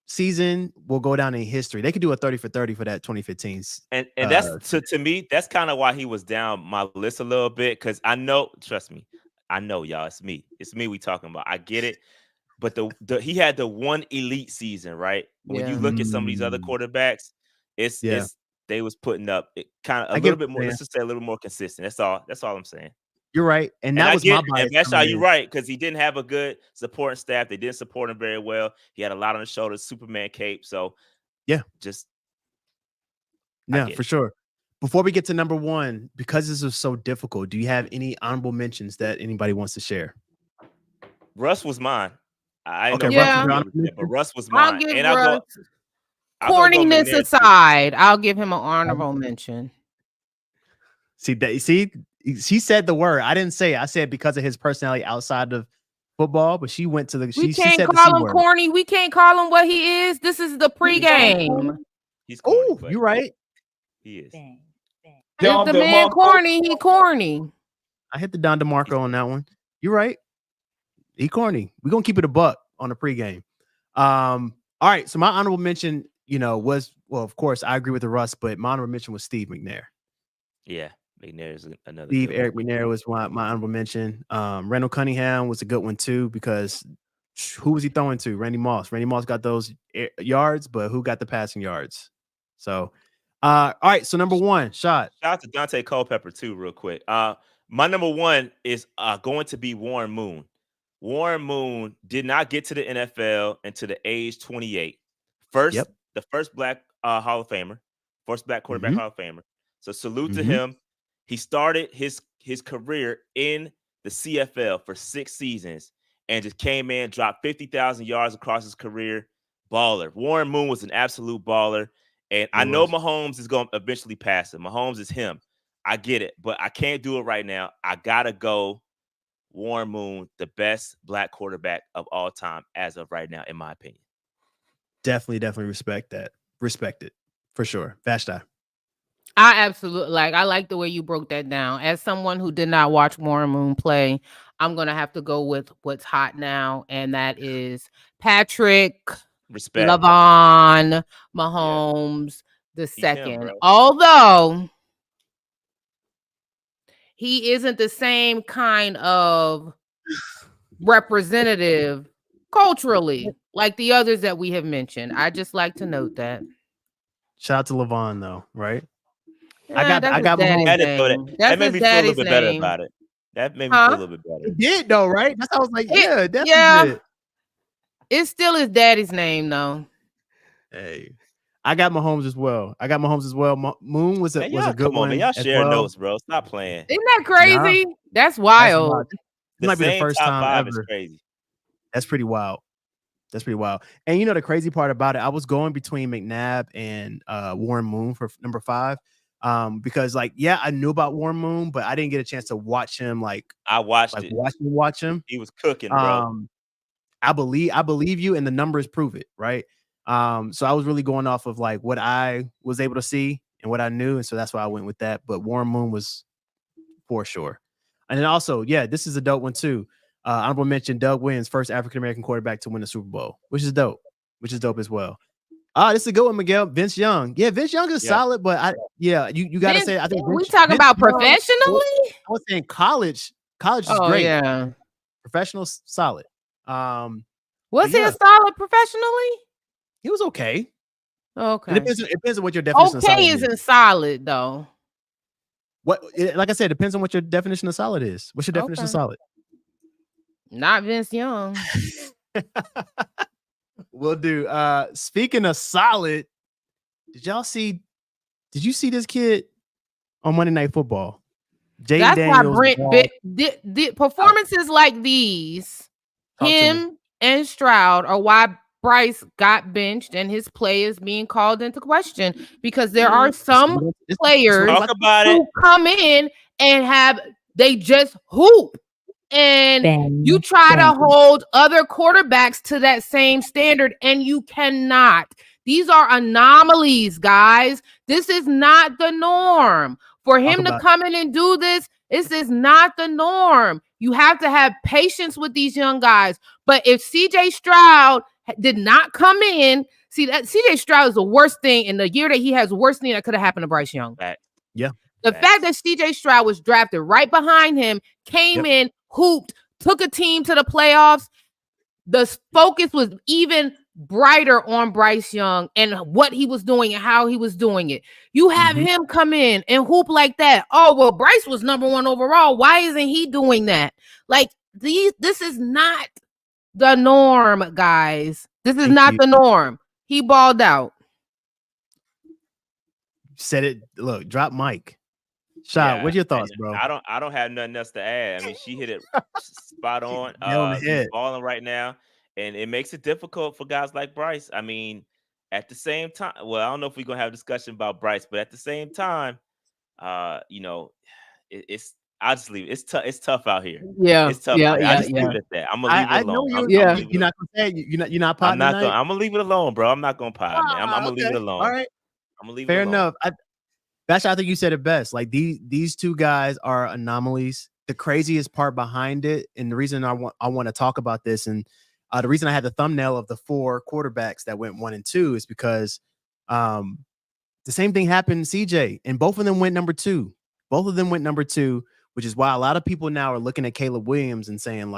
Speaker 3: season will go down in history. They could do a 30 for 30 for that 2015.
Speaker 5: And that's to me, that's kind of why he was down my list a little bit. Cause trust me, I know y'all, it's me we talking about. I get it. But he had the one elite season, right? When you look at some of these other quarterbacks, it's they was putting up kind of a little bit more, let's just say a little more consistent. That's all I'm saying.
Speaker 3: You're right. And that was my bias.
Speaker 5: And that's how you're right, because he didn't have a good supporting staff. They didn't support him very well. He had a lot on his shoulders, Superman cape. So
Speaker 3: for sure. Before we get to number 1, because this was so difficult, do you have any honorable mentions that anybody wants to share?
Speaker 5: Russ was mine.
Speaker 3: But
Speaker 5: Russ was mine.
Speaker 4: I'll give Russ. Corniness aside, I'll give him an honorable mention.
Speaker 3: She said the word. I didn't say it. I said because of his personality outside of football, but she went to the.
Speaker 4: We can't call him corny. We can't call him what he is. This is the pregame.
Speaker 5: He's corny.
Speaker 3: Oh, you're right.
Speaker 5: He is.
Speaker 4: If the man corny, he corny.
Speaker 3: I hit the Don DeMarco on that one. You're right. He corny. We're gonna keep it a buck on the pregame. All right. So my honorable mention, was of course I agree with the Russ, but my honorable mention was Steve McNair.
Speaker 5: Yeah. McNair is another.
Speaker 3: Eric McNair was my honorable mention. Randall Cunningham was a good one too, because who was he throwing to? Randy Moss. Randy Moss got those yards, but who got the passing yards? So, all right. So number 1, shot.
Speaker 5: Shout out to Dante Culpepper too, real quick. My number 1 is going to be Warren Moon. Warren Moon did not get to the NFL until the age 28. The first black Hall of Famer, first black quarterback Hall of Famer. So salute to him. He started his career in the CFL for 6 seasons, and just came in, dropped 50,000 yards across his career. Baller. Warren Moon was an absolute baller. And I know Mahomes is going to eventually pass him. Mahomes is him. I get it, but I can't do it right now. I got to go Warren Moon, the best black quarterback of all time as of right now, in my opinion.
Speaker 3: Definitely respect that. Respect it for sure. Vashti.
Speaker 4: I absolutely I like the way you broke that down. As someone who did not watch Warren Moon play, I'm gonna have to go with what's hot now, and that is Patrick LaVon Mahomes the second. Although he isn't the same kind of representative culturally like the others that we have mentioned. I just like to note that.
Speaker 3: Shout out to LaVon though, right?
Speaker 4: I got Mahomes.
Speaker 5: That made me feel a little bit better about it. That made me feel a little bit better.
Speaker 3: It did though, right? That's how I was like, yeah, definitely did.
Speaker 4: It still is daddy's name though.
Speaker 3: Hey, I got Mahomes as well. Moon was a good one.
Speaker 5: Man, y'all share notes, bro. Stop playing.
Speaker 4: Isn't that crazy? Nah. That's wild.
Speaker 3: This might be the first time ever.
Speaker 5: Is crazy.
Speaker 3: That's pretty wild. And you know the crazy part about it, I was going between McNabb and Warren Moon for number 5. Because I knew about Warren Moon, but I didn't get a chance to watch him.
Speaker 5: I watched it.
Speaker 3: Watch him.
Speaker 5: He was cooking, bro.
Speaker 3: I believe you, and the numbers prove it, right? So I was really going off of what I was able to see and what I knew, and so that's why I went with that. But Warren Moon was for sure. And then also, this is a dope one too. Honorable mention: Doug Williams, first African American quarterback to win the Super Bowl, which is dope as well. This is a good one, Miguel. Vince Young. Yeah, Vince Young is solid, but you got to say, I think
Speaker 4: we talking about professionally.
Speaker 3: I was saying college. College is great.
Speaker 4: Yeah,
Speaker 3: professional solid.
Speaker 4: Was he a solid professionally?
Speaker 3: He was okay.
Speaker 4: Okay,
Speaker 3: it depends on what your definition.
Speaker 4: Okay, isn't solid though.
Speaker 3: Like I said, it depends on what your definition of solid is. What's your definition of solid?
Speaker 4: Not Vince Young.
Speaker 3: Will do. Speaking of solid, did you see this kid on Monday Night Football?
Speaker 4: That's Daniels why Brent performances like these, him and Stroud, are why Bryce got benched and his play is being called into question, because there are some players who come in and they just hoop. And you try to hold other quarterbacks to that same standard, and you cannot. These are anomalies, guys. This is not the norm. For him to come in and do this is not the norm. You have to have patience with these young guys. But if CJ Stroud did not come in, see that CJ Stroud is the worst thing in the year that he has, worst thing that could have happened to Bryce Young.
Speaker 3: Yeah.
Speaker 4: The fact that CJ Stroud was drafted right behind him, came in, hooped, took a team to the playoffs, the focus was even brighter on Bryce Young and what he was doing and how he was doing it. You have him come in and hoop like that. Oh, well, Bryce was number 1 overall. Why isn't he doing that? This is not the norm, guys. This is not the norm. He balled out.
Speaker 3: Said it. Look, drop mic. Shot, what's your thoughts, bro?
Speaker 5: I don't have nothing else to add. I mean, she hit it spot on. He's balling right now, and it makes it difficult for guys like Bryce. I mean, at the same time, well, I don't know if we're gonna have a discussion about Bryce, but at the same time, it's I'll just leave it. It's tough out here.
Speaker 4: Yeah,
Speaker 5: it's tough. I just leave it at that. I'm gonna leave it alone.
Speaker 3: You're not gonna say you're not potting.
Speaker 5: I'm gonna leave it alone, bro. I'm not gonna pot, man. I'm gonna leave it alone.
Speaker 3: All right,
Speaker 5: I'm gonna leave
Speaker 3: it
Speaker 5: alone.
Speaker 3: Fair enough. That's, I think you said it best. These two guys are anomalies. The craziest part behind it, and the reason I want to talk about this, and the reason I had the thumbnail of the 4 quarterbacks that went 1 and 2 is because the same thing happened to CJ, and both of them went number 2. Both of them went number 2, which is why a lot of people now are looking at Caleb Williams and saying,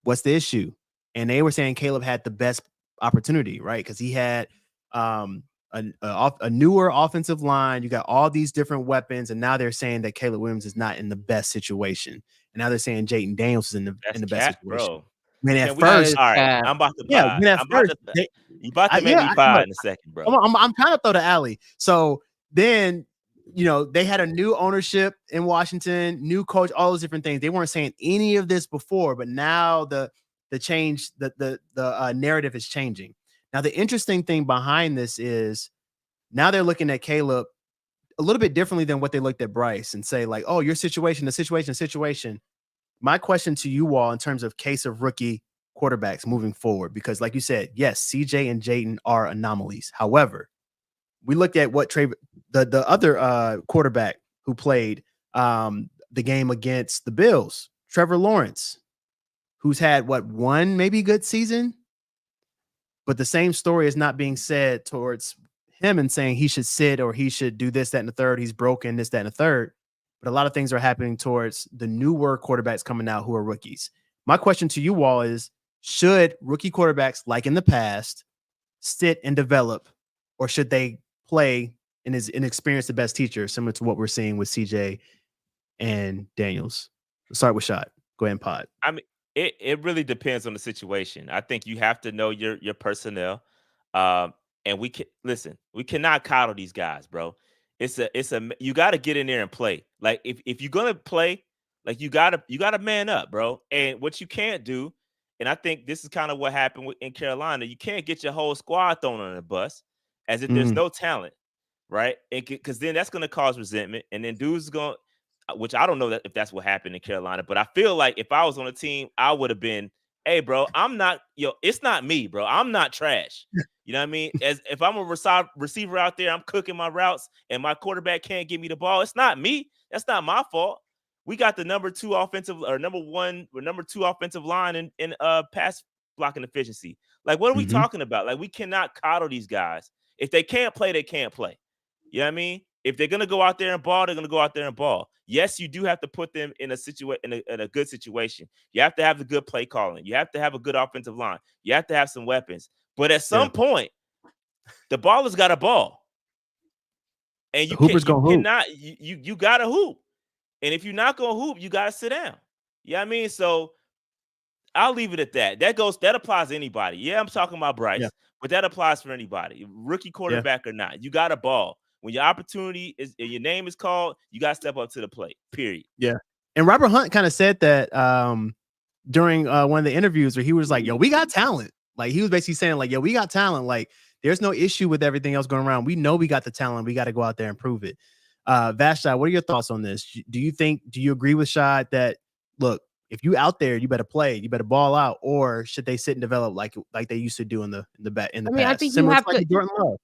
Speaker 3: what's the issue? And they were saying Caleb had the best opportunity, right? Because he had a newer offensive line. You got all these different weapons, and now they're saying that Caleb Williams is not in the best situation. And now they're saying Jaden Daniels is in the best situation.
Speaker 5: Bro.
Speaker 3: When at first,
Speaker 5: all right, I'm about to you about to make me pie in a second, bro.
Speaker 3: I'm trying to throw the alley. So then, they had a new ownership in Washington, new coach, all those different things. They weren't saying any of this before, but now the the change, the narrative is changing. Now, the interesting thing behind this is now they're looking at Caleb a little bit differently than what they looked at Bryce and say like, oh, your situation, the situation. My question to you all in terms of case of rookie quarterbacks moving forward, because like you said, yes, CJ and Jayden are anomalies. However, we look at what the other quarterback who played the game against the Bills, Trevor Lawrence, who's had one maybe good season, but the same story is not being said towards him and saying he should sit or he should do this, that, and the third. He's broken this, that, and the third. But a lot of things are happening towards the newer quarterbacks coming out who are rookies. My question to you all is, should rookie quarterbacks, like in the past, sit and develop, or should they play and is inexperienced the best teacher, similar to what we're seeing with CJ and Daniels? Let's start with Shot. Go ahead and pod.
Speaker 5: I mean, it really depends on the situation. I think you have to know your personnel. And we cannot coddle these guys, bro. You got to get in there and play. Like if you're gonna play, like you gotta man up, bro. And what you can't do, and I think this is kind of what happened in Carolina, you can't get your whole squad thrown on the bus as if there's no talent, right? And because then that's gonna cause resentment, and then dudes going, which I don't know if that's what happened in Carolina, but I feel like if I was on a team, I would have been, hey, bro, it's not me, bro. I'm not trash. You know what I mean? As if I'm a receiver out there, I'm cooking my routes and my quarterback can't give me the ball. It's not me. That's not my fault. We got the number two offensive line in pass blocking efficiency. Like, what are we talking about? Like, we cannot coddle these guys. If they can't play, they can't play. You know what I mean? If they're gonna go out there and ball, they're gonna go out there and ball. Yes, you do have to put them in a good situation. You have to have the good play calling. You have to have a good offensive line. You have to have some weapons. But at some point, the baller's got a ball, and you gotta hoop. And if you're not gonna hoop, you gotta sit down. You know what I mean? So I'll leave it at that. That applies to anybody. Yeah, I'm talking about Bryce, but that applies for anybody, rookie quarterback or not. You got a ball. When your opportunity is, your name is called, you got to step up to the plate, period.
Speaker 3: Yeah. And Robert Hunt kind of said that during one of the interviews where he was like, yo, we got talent. Like he was basically saying like, yo, we got talent. Like there's no issue with everything else going around. We know we got the talent. We got to go out there and prove it. Vashti, what are your thoughts on this? Do you agree with Shad that, look, if you out there, you better play, you better ball out, or should they sit and develop like they used to do in the past?
Speaker 4: I think you have to. Jordan Love.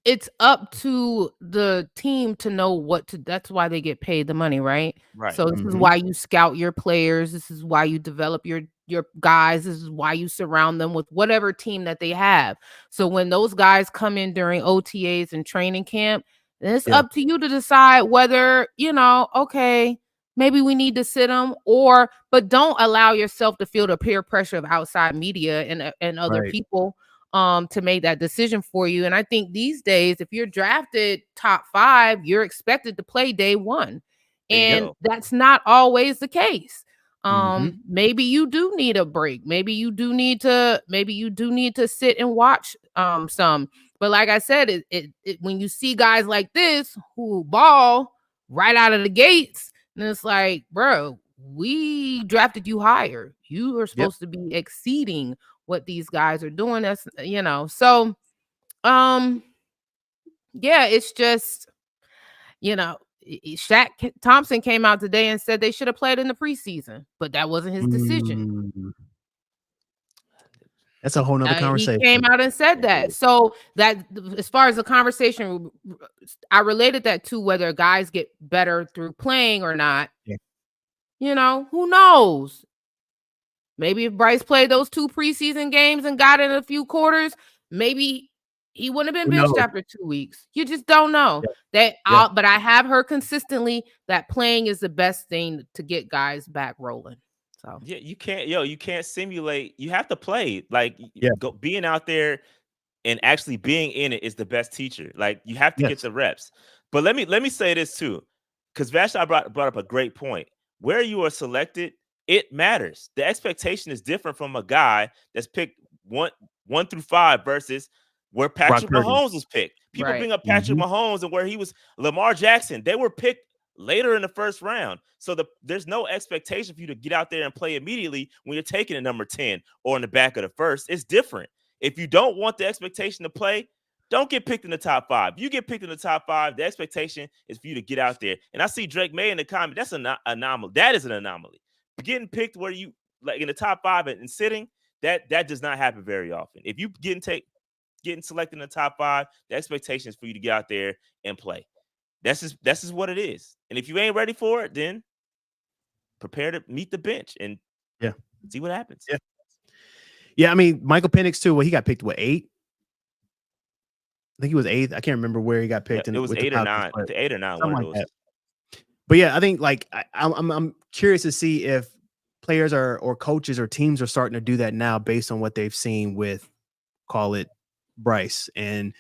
Speaker 4: It's up to the team to know what to. That's why they get paid the money, right?
Speaker 5: Right.
Speaker 4: So this is why you scout your players. This is why you develop your guys. This is why you surround them with whatever team that they have. So when those guys come in during OTAs and training camp, then it's up to you to decide whether, okay, maybe we need to sit them, but don't allow yourself to feel the peer pressure of outside media and other people to make that decision for you. And I think these days, if you're drafted top 5, you're expected to play day 1. And that's not always the case. Maybe you do need a break. Maybe you do need to sit and watch some. But like I said, when you see guys like this who ball right out of the gates, and it's like, bro, we drafted you higher. You are supposed to be exceeding what these guys are doing. That's, so it's just, Shaq Thompson came out today and said they should have played in the preseason, but that wasn't his decision.
Speaker 3: That's a whole nother conversation.
Speaker 4: He came out and said that. So that, as far as the conversation, I related that to whether guys get better through playing or not. Who knows? Maybe if Bryce played those 2 preseason games and got in a few quarters, maybe he wouldn't have been benched after 2 weeks. You just don't know. But I have heard consistently that playing is the best thing to get guys back rolling. So
Speaker 5: you can't simulate. You have to play. Like being out there and actually being in it is the best teacher. Like you have to get the reps. But let me say this too, because Vashti brought up a great point. Where you are selected, it matters. The expectation is different from a guy that's picked 1 through 5 versus where Patrick Mahomes was picked. People bring up Patrick Mahomes and where he was Lamar Jackson. They were picked later in the first round. So there's no expectation for you to get out there and play immediately when you're taking a number 10 or in the back of the first. It's different. If you don't want the expectation to play, don't get picked in the top 5. You get picked in the top 5, the expectation is for you to get out there. And I see Drake May in the comment. That's an anomaly. That is an anomaly. Getting picked where you like in the top 5 and sitting, that does not happen very often. If you getting selected in the top 5, the expectation is for you to get out there and play. That's just what it is. And if you ain't ready for it, then prepare to meet the bench and see what happens.
Speaker 3: Yeah. I mean, Michael Penix too. Well, he got picked 8. I think he was 8th. I can't remember where he got picked.
Speaker 5: It was 8 or 9. 8 or 9. One of those.
Speaker 3: That. But yeah, I think like I'm curious to see if players or coaches or teams are starting to do that now based on what they've seen with, call it, Bryce. And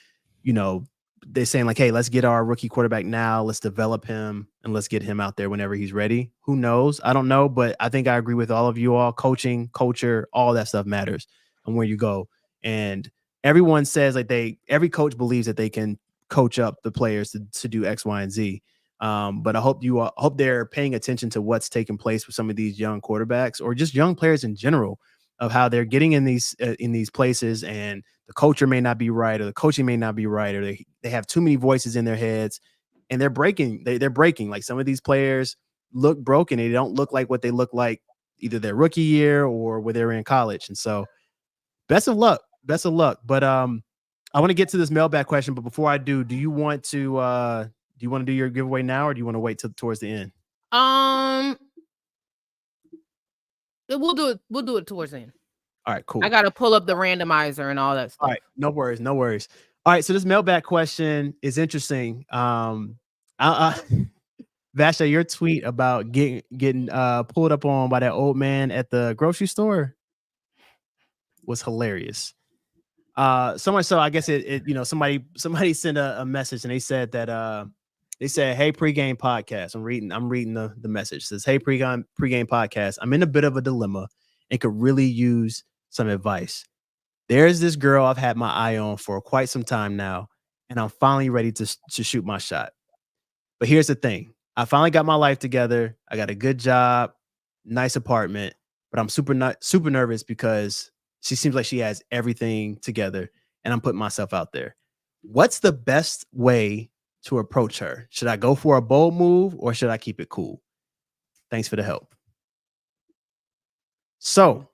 Speaker 3: they're saying like, hey, let's get our rookie quarterback now. Let's develop him and let's get him out there whenever he's ready. Who knows? I don't know, but I think I agree with all of you all. Coaching, culture, all that stuff matters and where you go. And everyone says like every coach believes that they can coach up the players to do X, Y, and Z. But I hope they're paying attention to what's taking place with some of these young quarterbacks or just young players in general, of how they're getting in these places and the culture may not be right or the coaching may not be right, or they have too many voices in their heads and they're breaking. They're breaking. Like some of these players look broken. They don't look like what they look like either their rookie year or where they were in college. And so best of luck. But I want to get to this mailbag question. But before I do you want to do your giveaway now or do you want to wait towards the end?
Speaker 4: We'll do it towards the end.
Speaker 3: All right, cool.
Speaker 4: I got to pull up the randomizer and all that stuff.
Speaker 3: All right, no worries. All right, so this mailbag question is interesting. Vasha, your tweet about getting pulled up on by that old man at the grocery store was hilarious. So much so, I guess it somebody sent a message and they said that they said, "Hey, Pregame podcast." I'm reading the message. It says, "Hey, Pregame podcast. I'm in a bit of a dilemma and could really use some advice. There's this girl I've had my eye on for quite some time now, and I'm finally ready to shoot my shot. But here's the thing. I finally got my life together. I got a good job, nice apartment, but I'm super nervous because she seems like she has everything together, and I'm putting myself out there. What's the best way to approach her? Should I go for a bold move or should I keep it cool? Thanks for the help." So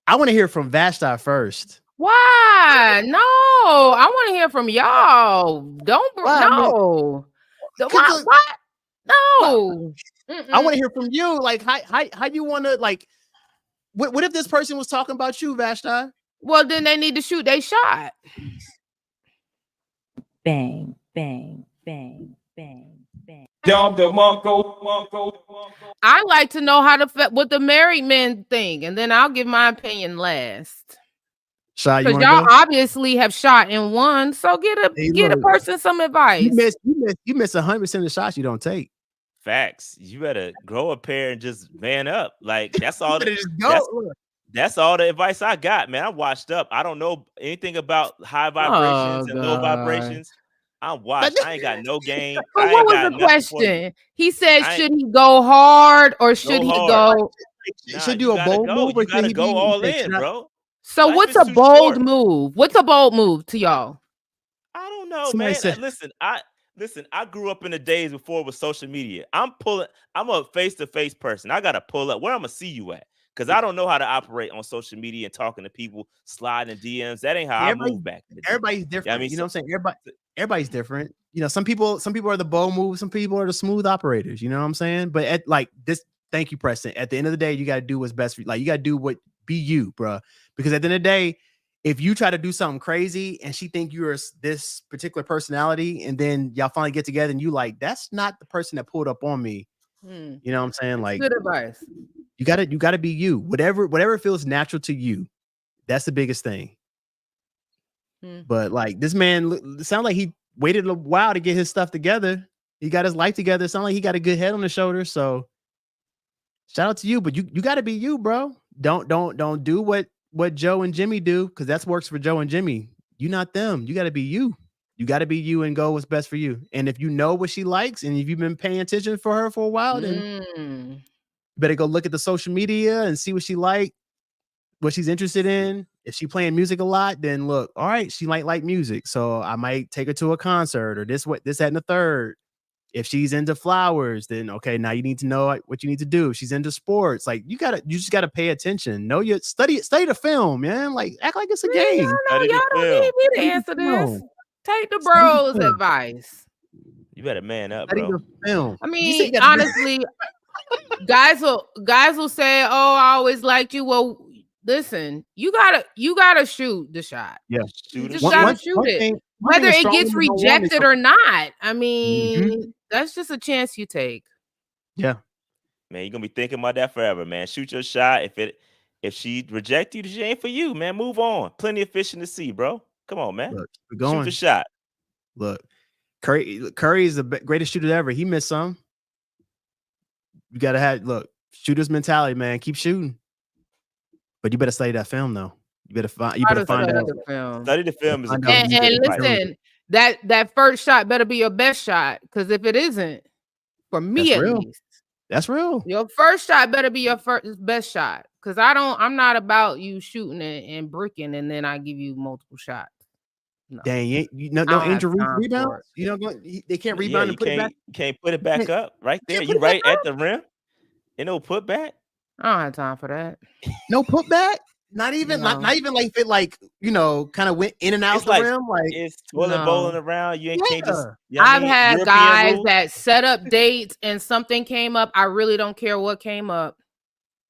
Speaker 3: I want to hear from Vashti first.
Speaker 4: Why? No, I want to hear from y'all. Don't no. What? No.
Speaker 3: I want to hear from you. Like, how you want to like? What if this person was talking about you, Vashti?
Speaker 4: Well, then they need to shoot their shot.
Speaker 6: Bang, bang, bang, bang, bang.
Speaker 4: I like to know how what the married men think, and then I'll give my opinion last.
Speaker 3: Because
Speaker 4: y'all obviously have shot and won, so get a person some advice.
Speaker 3: You miss 100% of the shots you don't take.
Speaker 5: Facts. You better grow a pair and just man up. Like that's all. That's all the advice I got, man. I'm washed up. I don't know anything about high vibrations and low vibrations. I'm washed. I ain't got no game.
Speaker 4: But what was the question? He said, should he go hard or should he go?
Speaker 3: Should do a bold move or
Speaker 5: you gotta go all in, bro.
Speaker 4: So what's a bold move? What's a bold move to y'all?
Speaker 5: I don't know, man. Listen, I grew up in the days before with social media. I'm a face-to-face person. I gotta pull up. Where I'm gonna see you at? Because I don't know how to operate on social media and talking to people, sliding DMs. That ain't how I move back.
Speaker 3: Everybody's different. You know what I'm saying? Everybody's different. Some people are the bold moves, some people are the smooth operators. You know what I'm saying? But at like this, thank you, Preston. At the end of the day, you gotta do what's best for you. Like you gotta do be you, bro. Because at the end of the day, if you try to do something crazy and she think you're this particular personality, and then y'all finally get together and you like, that's not the person that pulled up on me. You know what I'm saying? Like
Speaker 4: good advice.
Speaker 3: You gotta be you. Whatever feels natural to you. That's the biggest thing. But like this man, it sounds like he waited a while to get his stuff together. He got his life together. It sounds like he got a good head on his shoulders. So shout out to you. But you gotta be you, bro. Don't do what Joe and Jimmy do, because that works for Joe and Jimmy. You not them. You gotta be you. You got to be you and go what's best for you. And if you know what she likes, and if you've been paying attention for her for a while, then you better go look at the social media and see what she like, what she's interested in. If she playing music a lot, then look, all right, she might like music, so I might take her to a concert or this, that, and the third. If she's into flowers, then okay, now you need to know what you need to do. If she's into sports, like you just gotta pay attention. Know your study the film, man. Like act like it's a game.
Speaker 4: Y'all don't need me to answer this. Take the bros' advice.
Speaker 5: You better man up,
Speaker 3: Study
Speaker 5: bro.
Speaker 3: the film.
Speaker 4: I mean, honestly, guys will say, "Oh, I always liked you." Well, listen, you gotta shoot the shot.
Speaker 3: Yeah,
Speaker 4: you just gotta shoot it. Whether it gets rejected or not, I mean, that's just a chance you take.
Speaker 3: Yeah,
Speaker 5: man, you're gonna be thinking about that forever, man. Shoot your shot. If she reject you, she ain't for you, man. Move on. Plenty of fish in the sea, bro. Come on, man.
Speaker 3: look, we're going.
Speaker 5: Shoot the shot.
Speaker 3: Look, Curry is the greatest shooter ever. He missed some. You gotta have shooter's mentality, man. Keep shooting, but you better study that film though. You better find out
Speaker 4: the film.
Speaker 5: Study the film is a
Speaker 4: and listen, that first shot better be your best shot, because if it isn't, for me at least,
Speaker 3: that's real.
Speaker 4: Your first shot better be your best shot, because I'm not about you shooting and bricking and then I give you multiple shots. No.
Speaker 3: Dang, no injury rebounds. They can't rebound and put it back.
Speaker 5: Can't put it back up right there. You right at the rim. Ain't no put back.
Speaker 4: I don't have time for that.
Speaker 3: No put back. Not even like if it kind of went in and out the rim. Like
Speaker 5: it's toilet bowling around. You can't just.
Speaker 4: I've had European guys that set up dates and something came up. I really don't care what came up.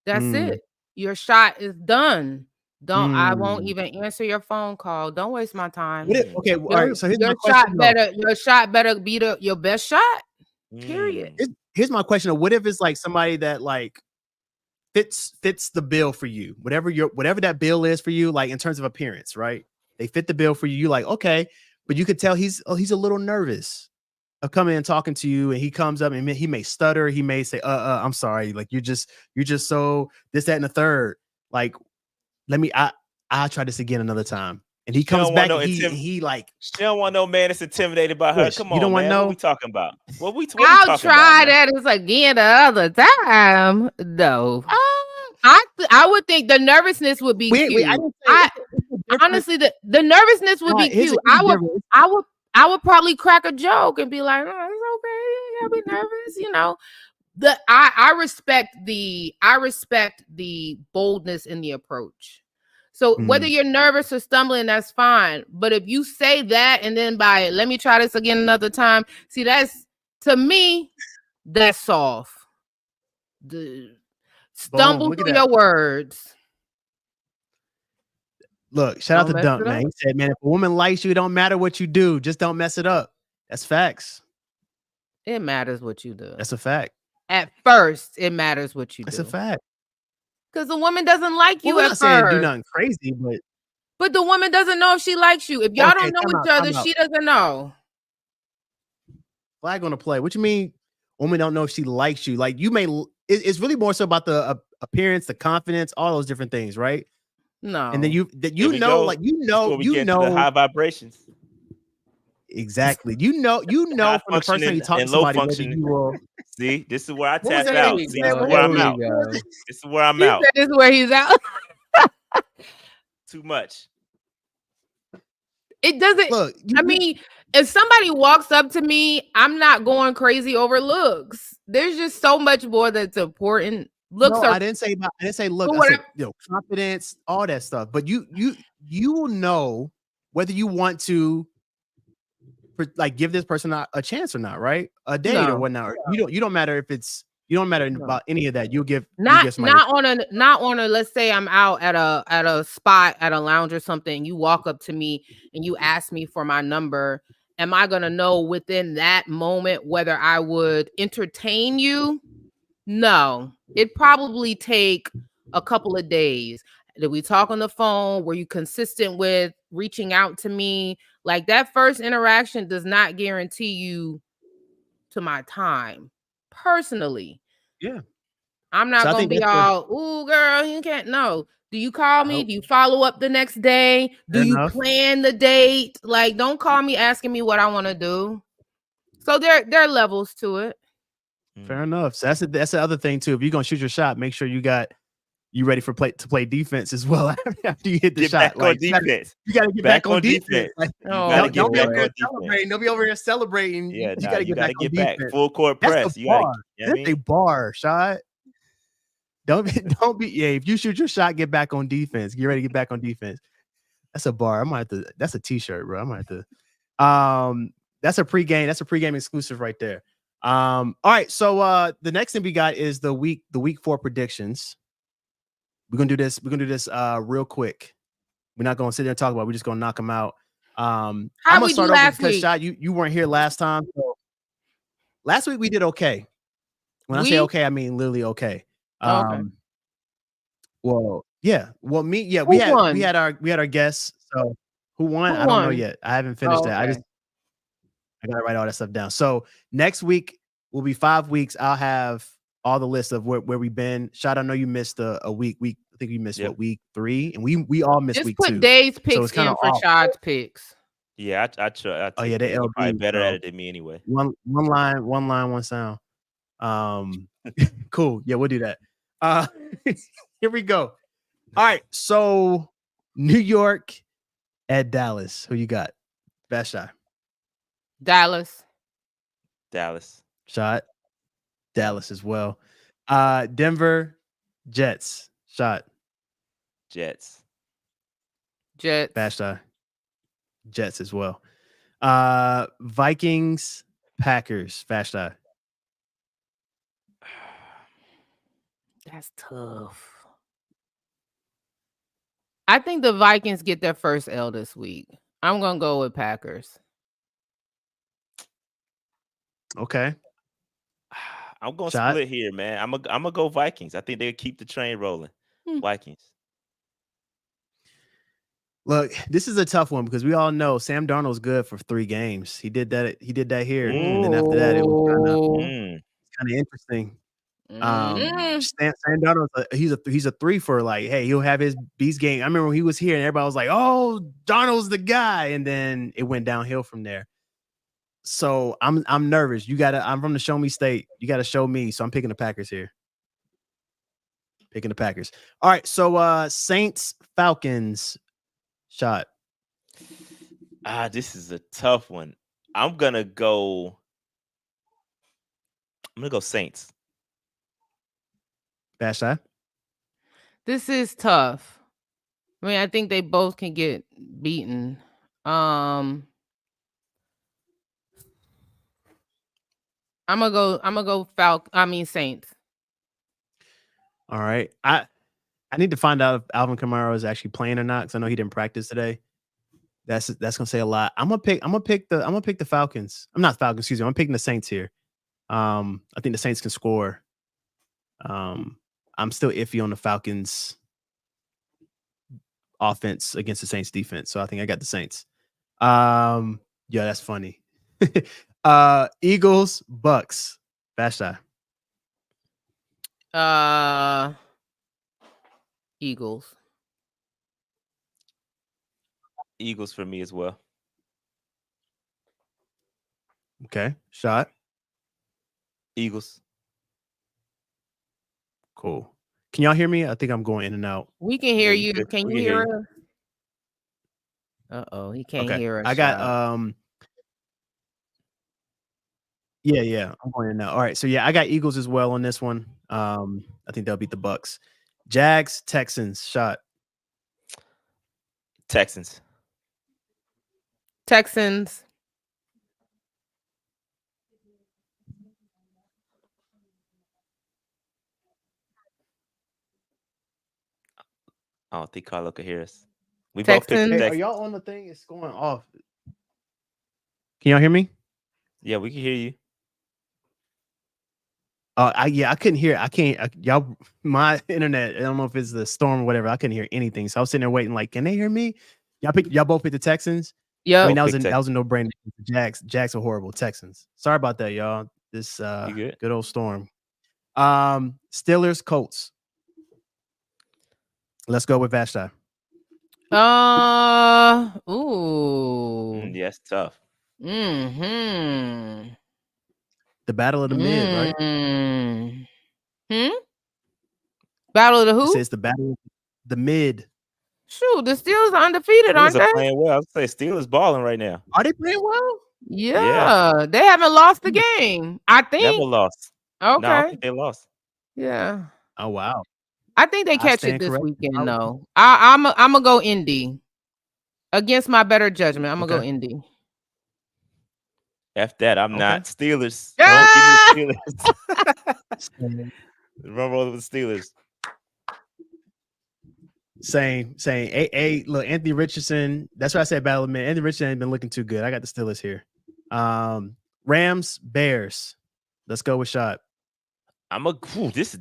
Speaker 4: That's it. Your shot is done. I won't even answer your phone call. Don't waste my time.
Speaker 3: Okay, all right. So here's my
Speaker 4: question. Your shot better be your best shot. Period.
Speaker 3: Here's my question. What if it's like somebody that like fits the bill for you, whatever that bill is for you, like in terms of appearance, right? They fit the bill for you. You like, okay, but you could tell he's a little nervous of coming and talking to you, and he comes up and he may stutter, he may say, I'm sorry, like you're just so this, that, and the third. Like, I'll try this again another time. And he comes back and he like,
Speaker 5: she don't want no man that's intimidated by her. Come on, you don't want what we talking about?
Speaker 4: I'll try that again the other time. No, I would think the nervousness would be cute. Honestly, the nervousness would be cute. I would probably crack a joke and be like, "Oh, it's okay. I'll be nervous," I respect the boldness in the approach. So whether you're nervous or stumbling, that's fine. But if you say that and then let me try this again another time. See, to me, that's soft. Stumble through your words.
Speaker 3: Look, shout out to Dunk, man. He said, man, if a woman likes you, it don't matter what you do. Just don't mess it up. That's facts.
Speaker 4: It matters what you do.
Speaker 3: That's a fact.
Speaker 4: At first, it matters what you do.
Speaker 3: That's a fact.
Speaker 4: Because the woman doesn't like you at first.
Speaker 3: Do nothing crazy,
Speaker 4: but the woman doesn't know if she likes you. If y'all don't know each other, she doesn't know.
Speaker 3: Flag on the play. What you mean? Woman don't know if she likes you. Like it's really more so about the appearance, the confidence, all those different things, right?
Speaker 4: No.
Speaker 3: And then you know
Speaker 5: the high vibrations.
Speaker 3: Exactly. You know from the first time you talk to somebody, whether you will.
Speaker 5: See, this is where I tap out. See, this is where I'm out. This is where I'm out.
Speaker 4: This is where he's out.
Speaker 5: Too much.
Speaker 4: It doesn't. Look, I mean, if somebody walks up to me, I'm not going crazy over looks. There's just so much more that's important. Looks
Speaker 3: I didn't say look. I said, confidence, all that stuff. But you will know whether you want to like give this person a chance or not, right? A date or whatnot. You don't matter if it's about any of that. You'll give not
Speaker 4: on a let's say I'm out at a spot at a lounge or something. You walk up to me and you ask me for my number. Am I gonna know within that moment whether I would entertain you? No, it'd probably take a couple of days. Did we talk on the phone? Were you consistent with reaching out to me? Like that first interaction does not guarantee you to my time personally.
Speaker 3: Yeah.
Speaker 4: I'm not
Speaker 3: So I
Speaker 4: gonna
Speaker 3: think
Speaker 4: be
Speaker 3: that's
Speaker 4: all, ooh, girl, you can't. No. Do you call me?
Speaker 3: Nope.
Speaker 4: Do you follow up the next day? Do
Speaker 3: Fair
Speaker 4: you
Speaker 3: enough.
Speaker 4: plan the date? Like, don't call me asking me what I want to do. So there are levels to it.
Speaker 3: Fair enough. So that's the other thing too. If you're gonna shoot your shot, make sure you ready for play defense as well after you hit the
Speaker 5: Get
Speaker 3: shot.
Speaker 5: back on
Speaker 3: Like
Speaker 5: defense.
Speaker 3: you gotta get back on defense. Like,
Speaker 5: You gotta
Speaker 4: Oh,
Speaker 5: get
Speaker 3: don't be
Speaker 5: back
Speaker 3: over
Speaker 5: on
Speaker 3: here
Speaker 5: defense.
Speaker 3: celebrating. Don't be over here celebrating.
Speaker 5: Yeah,
Speaker 3: You gotta
Speaker 5: you
Speaker 3: get back
Speaker 5: gotta
Speaker 3: on
Speaker 5: get back.
Speaker 3: defense.
Speaker 5: Full court
Speaker 3: That's
Speaker 5: press.
Speaker 3: the
Speaker 5: You gotta,
Speaker 3: bar.
Speaker 5: you know what I
Speaker 3: That's a
Speaker 5: mean?
Speaker 3: bar, shot. Don't be. Yeah, if you shoot your shot, get back on defense. Get ready to get back on defense. That's a bar. I might have to. That's a t-shirt, bro. I might have to. That's a pregame. That's a pregame exclusive right there. All right. So the next thing we got is the week 4 predictions. We're gonna do this real quick. We're not gonna sit there and talk about it. We're just gonna knock them out. I'm gonna
Speaker 4: we do
Speaker 3: start over
Speaker 4: last
Speaker 3: because
Speaker 4: week?
Speaker 3: Shot, you weren't here last time. So last week we did okay. When I say
Speaker 4: We?
Speaker 3: okay, I mean literally okay.
Speaker 4: Okay.
Speaker 3: Well, yeah. Well, we
Speaker 4: won?
Speaker 3: had our guests. So who won?
Speaker 4: Who
Speaker 3: I don't know
Speaker 4: won?
Speaker 3: yet. I haven't finished
Speaker 4: Oh,
Speaker 3: that.
Speaker 4: okay.
Speaker 3: I gotta write all that stuff down. So next week will be 5 weeks. I'll have all the list of where we've been. Shot, I know you missed a week. I think you missed
Speaker 5: Yep.
Speaker 3: week 3, and we all missed
Speaker 4: Just
Speaker 3: week
Speaker 4: put
Speaker 3: 2.
Speaker 4: Dave's
Speaker 3: So
Speaker 4: picks
Speaker 3: it's kind
Speaker 4: in
Speaker 3: of
Speaker 4: for
Speaker 3: off.
Speaker 4: Shad's picks.
Speaker 5: Yeah, I try.
Speaker 3: Oh yeah, they
Speaker 5: You're probably
Speaker 3: LB.
Speaker 5: better
Speaker 3: So
Speaker 5: at it than me anyway.
Speaker 3: one line, one sound. Cool. Yeah, we'll do that. Here we go. All right. So New York at Dallas. Who you got? Best shot.
Speaker 4: Dallas.
Speaker 3: Shot. Dallas as well. Denver Jets. Shot.
Speaker 5: Jets.
Speaker 3: Best shot. Jets as well. Vikings Packers. Fast shot.
Speaker 4: That's tough. I think the Vikings get their first L this week. I'm gonna go with Packers.
Speaker 3: Okay.
Speaker 5: I'm gonna
Speaker 3: Shot.
Speaker 5: split here, man. I'm gonna go Vikings. I think they'll keep the train rolling. Vikings.
Speaker 3: Look, this is a tough one because we all know Sam Darnold's good for 3 games. He did that here. And then after that, it was kind of interesting. Sam Darnold, he's a 3 for like, hey, he'll have his beast game. I remember when he was here and everybody was like, oh, Darnold's the guy. And then it went downhill from there. So I'm nervous. I'm from the show me state. You got to show me. So I'm picking the Packers here. Picking the Packers. All right. So Saints Falcons. Shot.
Speaker 5: This is a tough one. I'm gonna go Saints.
Speaker 3: Bad shot.
Speaker 4: This is tough. I mean, I think they both can get beaten. I'm gonna go Saints.
Speaker 3: All right. I need to find out if Alvin Kamara is actually playing or not because I know he didn't practice today. That's gonna say a lot. I'm gonna pick the Falcons. I'm not Falcons, excuse me. I'm picking the Saints here. I think the Saints can score. I'm still iffy on the Falcons offense against the Saints defense. So I think I got the Saints. Yeah, that's funny. Eagles, Bucks. Fast shot.
Speaker 4: Eagles.
Speaker 5: Eagles for me as well.
Speaker 3: Okay. Shot.
Speaker 5: Eagles.
Speaker 3: Cool. Can y'all hear me? I think I'm going in and out.
Speaker 4: We can hear you.
Speaker 5: good.
Speaker 4: Can
Speaker 5: We
Speaker 4: you
Speaker 5: can hear
Speaker 4: hear
Speaker 5: you.
Speaker 4: us? Uh-oh, he can't
Speaker 3: Okay.
Speaker 4: hear us.
Speaker 3: I got yeah, I'm going in now. All right, so yeah, I got Eagles as well on this one. I think they'll beat the Bucks. Jags, Texans, shot.
Speaker 5: Texans. I don't think Carlo could hear us. We both picked the
Speaker 4: Texans.
Speaker 3: Hey, are
Speaker 5: Texans.
Speaker 3: y'all on the thing? It's going off. Can y'all hear me?
Speaker 5: Yeah, we can hear you.
Speaker 3: I couldn't hear. I can't. Y'all, my internet. I don't know if it's the storm or whatever. I couldn't hear anything. So I was sitting there waiting. Like, can they hear me? Y'all both picked the Texans.
Speaker 4: Yep.
Speaker 3: I mean,
Speaker 5: Both
Speaker 3: that
Speaker 5: picked
Speaker 3: was a no-brainer. Jags are horrible. Texans. Sorry about that, y'all. This
Speaker 5: You good?
Speaker 3: good old storm. Steelers, Colts. Let's go with Vashti.
Speaker 4: Ooh.
Speaker 5: Yeah, it's tough.
Speaker 4: Mm-hmm.
Speaker 3: The battle of the mid, right?
Speaker 4: Battle of the
Speaker 3: It
Speaker 4: who?
Speaker 3: says the battle of the mid.
Speaker 4: Shoot, the Steelers are undefeated, aren't
Speaker 5: Steelers are
Speaker 4: they?
Speaker 5: playing well. I would say Steelers balling right now.
Speaker 3: Are they playing well?
Speaker 4: Yeah, they haven't lost the game. I
Speaker 5: Never
Speaker 4: think.
Speaker 5: lost. No, I don't
Speaker 4: Okay.
Speaker 5: think they lost.
Speaker 4: Yeah.
Speaker 3: Oh wow.
Speaker 4: I think they
Speaker 3: I
Speaker 4: catch it
Speaker 3: stand
Speaker 4: this
Speaker 3: corrected.
Speaker 4: weekend, though. I'm gonna go Indy. Against my better judgment, I'm gonna go
Speaker 3: Okay.
Speaker 4: Indy.
Speaker 5: F that. I'm
Speaker 3: Okay.
Speaker 5: not Steelers.
Speaker 4: Ah!
Speaker 5: Don't give me the Steelers. Run roll with the Steelers.
Speaker 3: Same. Look, Anthony Richardson. That's why I said battle of mid. Anthony Richardson ain't been looking too good. I got the Steelers here. Rams, Bears. Let's go with shot.
Speaker 5: This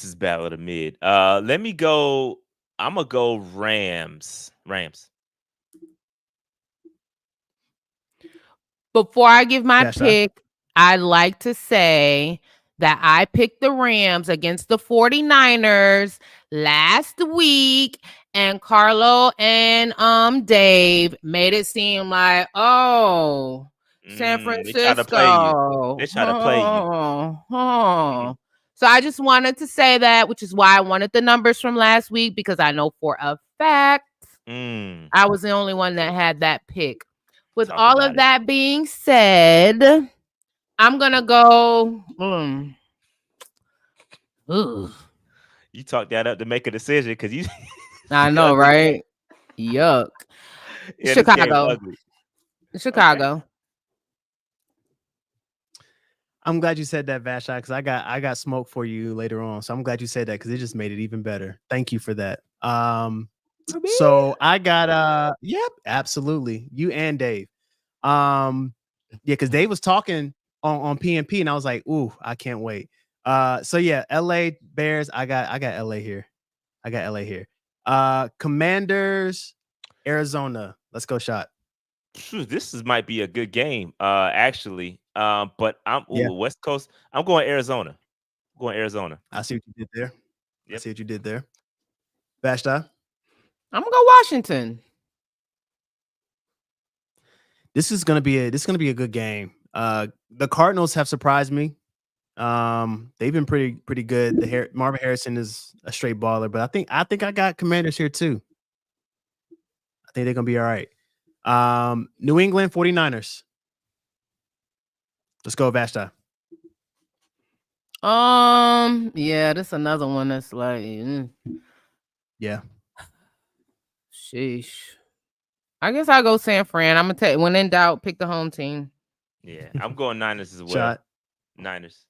Speaker 5: is battle of the mid. Let me go. I'm gonna go Rams.
Speaker 4: Before I give my
Speaker 3: Vashti?
Speaker 4: pick, I'd like to say that I picked the Rams against the 49ers last week, and Carlo and Dave made it seem like, oh, San
Speaker 5: They try to play you.
Speaker 4: Francisco.
Speaker 5: They try to play you.
Speaker 4: So I just wanted to say that, which is why I wanted the numbers from last week, because I know for a fact I was the only one that had that pick. With
Speaker 5: Talk
Speaker 4: all
Speaker 5: about
Speaker 4: of that being said, I'm gonna go.
Speaker 5: You talked that up to make a decision because you.
Speaker 4: I know, right? Yuck.
Speaker 5: Yeah, this game is
Speaker 4: Chicago.
Speaker 5: ugly.
Speaker 4: Chicago.
Speaker 5: Okay.
Speaker 3: I'm glad you said that, Vashti, because I got smoke for you later on. So I'm glad you said that because it just made it even better. Thank you for that. So I got yep, absolutely. You and Dave. Yeah, because Dave was talking on PNP, and I was like, ooh, I can't wait. So yeah, LA Bears. I got LA here. Commanders, Arizona. Let's go shot.
Speaker 5: Might be a good game, actually. But I'm West Coast. I'm going Arizona.
Speaker 3: I see what you did there.
Speaker 5: Yep.
Speaker 3: I see what you did there. Vashti?
Speaker 4: I'm gonna go Washington.
Speaker 3: This is gonna be a good game. The Cardinals have surprised me. They've been pretty good. Marvin Harrison is a straight baller, but I think I got Commanders here too. I think they're gonna be all right. New England 49ers. Let's go, Vashti.
Speaker 4: Yeah, this is another one that's like,
Speaker 3: yeah.
Speaker 4: Sheesh. I guess I'll go San Fran. I'm gonna tell you, when in doubt, pick the home team.
Speaker 5: Yeah, I'm going Niners as well.
Speaker 3: Shot.
Speaker 5: Niners.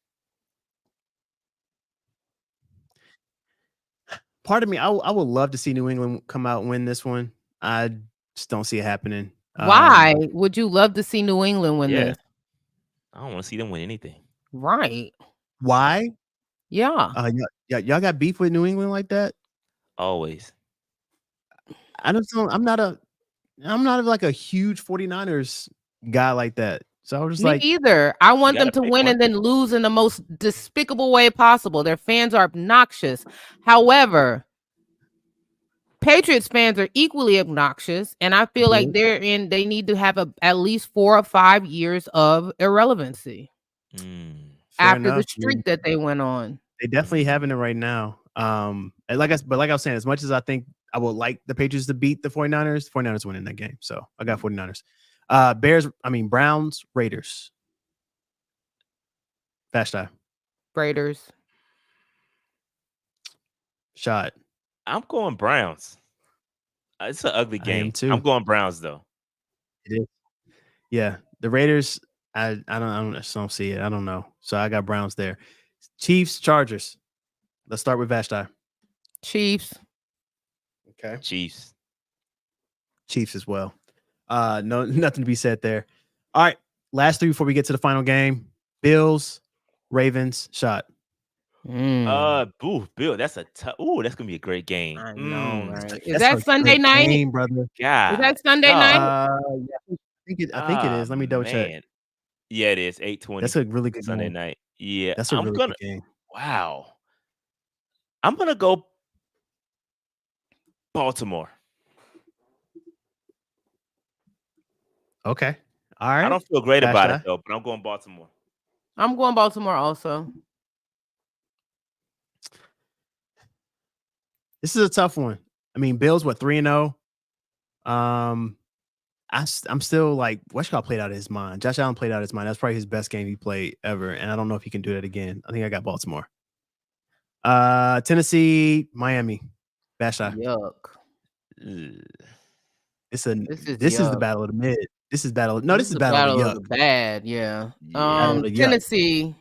Speaker 3: Part of me, I would love to see New England come out and win this one. I just don't see it happening.
Speaker 4: Why would you love to see New England win this?
Speaker 5: I don't want to see them win anything.
Speaker 4: Right.
Speaker 3: Why?
Speaker 4: Yeah.
Speaker 3: Y'all got beef with New England like that?
Speaker 5: Always.
Speaker 3: I'm not like a huge 49ers guy like that. So I was just
Speaker 4: Me
Speaker 3: like,
Speaker 4: either. I want them to win and then lose in the most despicable way possible. Their fans are obnoxious. However, Patriots fans are equally obnoxious, and I feel like they need to have at least 4 or 5 years of irrelevancy after the streak that they went on.
Speaker 3: They definitely having it right now. And like I was saying, as much as I think I would like the Patriots to beat the 49ers winning that game. So I got 49ers. Browns, Raiders. Vashti.
Speaker 4: Raiders.
Speaker 3: Shot.
Speaker 5: I'm going Browns. It's an ugly game.
Speaker 3: I am too.
Speaker 5: I'm going Browns though.
Speaker 3: It is. Yeah, the Raiders. I don't see it. I don't know. So I got Browns there. Chiefs, Chargers. Let's start with Vashti.
Speaker 4: Chiefs.
Speaker 3: Okay.
Speaker 5: Chiefs
Speaker 3: as well. No, nothing to be said there. All right, last three before we get to the final game. Bills, Ravens. Shot.
Speaker 5: Bill. That's that's gonna be a great game.
Speaker 4: I know, right?
Speaker 3: Is that Sunday night, game, brother?
Speaker 5: Yeah.
Speaker 4: Is that Sunday night?
Speaker 3: Yeah, I think it is. Let me double check.
Speaker 5: Yeah, it is 8:20.
Speaker 3: That's a really good
Speaker 5: Sunday
Speaker 3: game.
Speaker 5: night. Yeah,
Speaker 3: That's a really good game.
Speaker 5: Wow. I'm gonna go Baltimore.
Speaker 3: Okay. All right.
Speaker 5: I don't feel great about it
Speaker 3: Vashti?
Speaker 5: though, but I'm going Baltimore.
Speaker 4: I'm going Baltimore also.
Speaker 3: This is a tough one. I mean, Bills what 3-0. I'm still like Westcott played out of his mind. Josh Allen played out of his mind. That's probably his best game he played ever, and I don't know if he can do that again. I think I got Baltimore. Tennessee, Miami, Vashti.
Speaker 4: Yuck.
Speaker 3: This
Speaker 4: This
Speaker 3: is the
Speaker 4: yuck.
Speaker 3: battle of the mid. This is battle. No,
Speaker 4: This
Speaker 3: this
Speaker 4: is
Speaker 3: is
Speaker 4: the
Speaker 3: battle of the
Speaker 4: battle
Speaker 3: yuck.
Speaker 4: of the bad. Yeah.
Speaker 3: Battle of the yuck.
Speaker 4: Tennessee.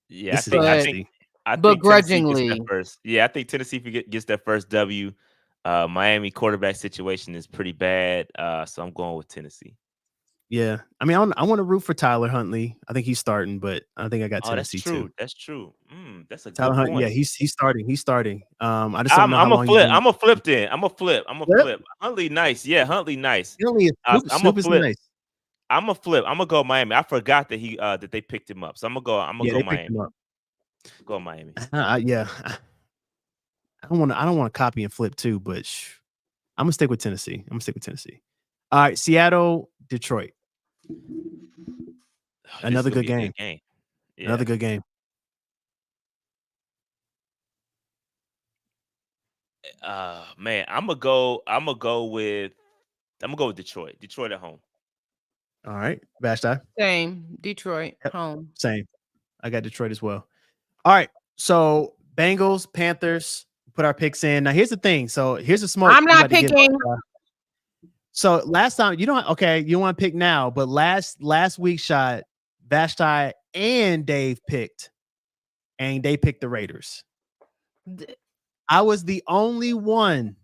Speaker 5: Yeah,
Speaker 3: This is
Speaker 5: I
Speaker 3: nasty.
Speaker 5: think Tennessee gets
Speaker 4: begrudgingly.
Speaker 5: that first. Yeah, I think Tennessee gets that first W. Miami quarterback situation is pretty bad. So I'm going with Tennessee.
Speaker 3: Yeah, I mean, I want to root for Tyler Huntley. I think he's starting, but I think I got Tennessee too.
Speaker 5: That's true. That's a
Speaker 3: Tyler
Speaker 5: good
Speaker 3: Huntley,
Speaker 5: point.
Speaker 3: yeah, he's starting. He's starting. I just don't know how
Speaker 5: I'm a
Speaker 3: long
Speaker 5: flip.
Speaker 3: he's
Speaker 5: I'm a flip then. I'm a flip.
Speaker 3: Flip?
Speaker 5: Huntley nice. Yeah, Huntley nice.
Speaker 3: Huntley is
Speaker 5: I'm
Speaker 3: Snoop
Speaker 5: a
Speaker 3: is
Speaker 5: flip.
Speaker 3: nice.
Speaker 5: I'm a flip. I'm gonna go Miami. I forgot that that they picked him up. So I'm gonna
Speaker 3: Yeah,
Speaker 5: go
Speaker 3: they picked
Speaker 5: Miami.
Speaker 3: him up.
Speaker 5: Go Miami.
Speaker 3: Yeah, I don't want to copy and flip too, but I'm gonna stick with Tennessee. All right, Seattle, Detroit. Another good game.
Speaker 5: Yeah.
Speaker 3: Another good game.
Speaker 5: Man, I'm gonna go with Detroit. Detroit at home.
Speaker 3: All right, Vashti.
Speaker 4: Same. Detroit.
Speaker 3: Yep.
Speaker 4: Home.
Speaker 3: Same. I got Detroit as well. All right, so Bengals, Panthers. Put our picks in. Now here's the thing. So here's the smoke.
Speaker 4: I'm not picking.
Speaker 3: So last time you don't want to pick now, but last week's shot, Vashti and Dave picked, and they picked the Raiders. I was the only one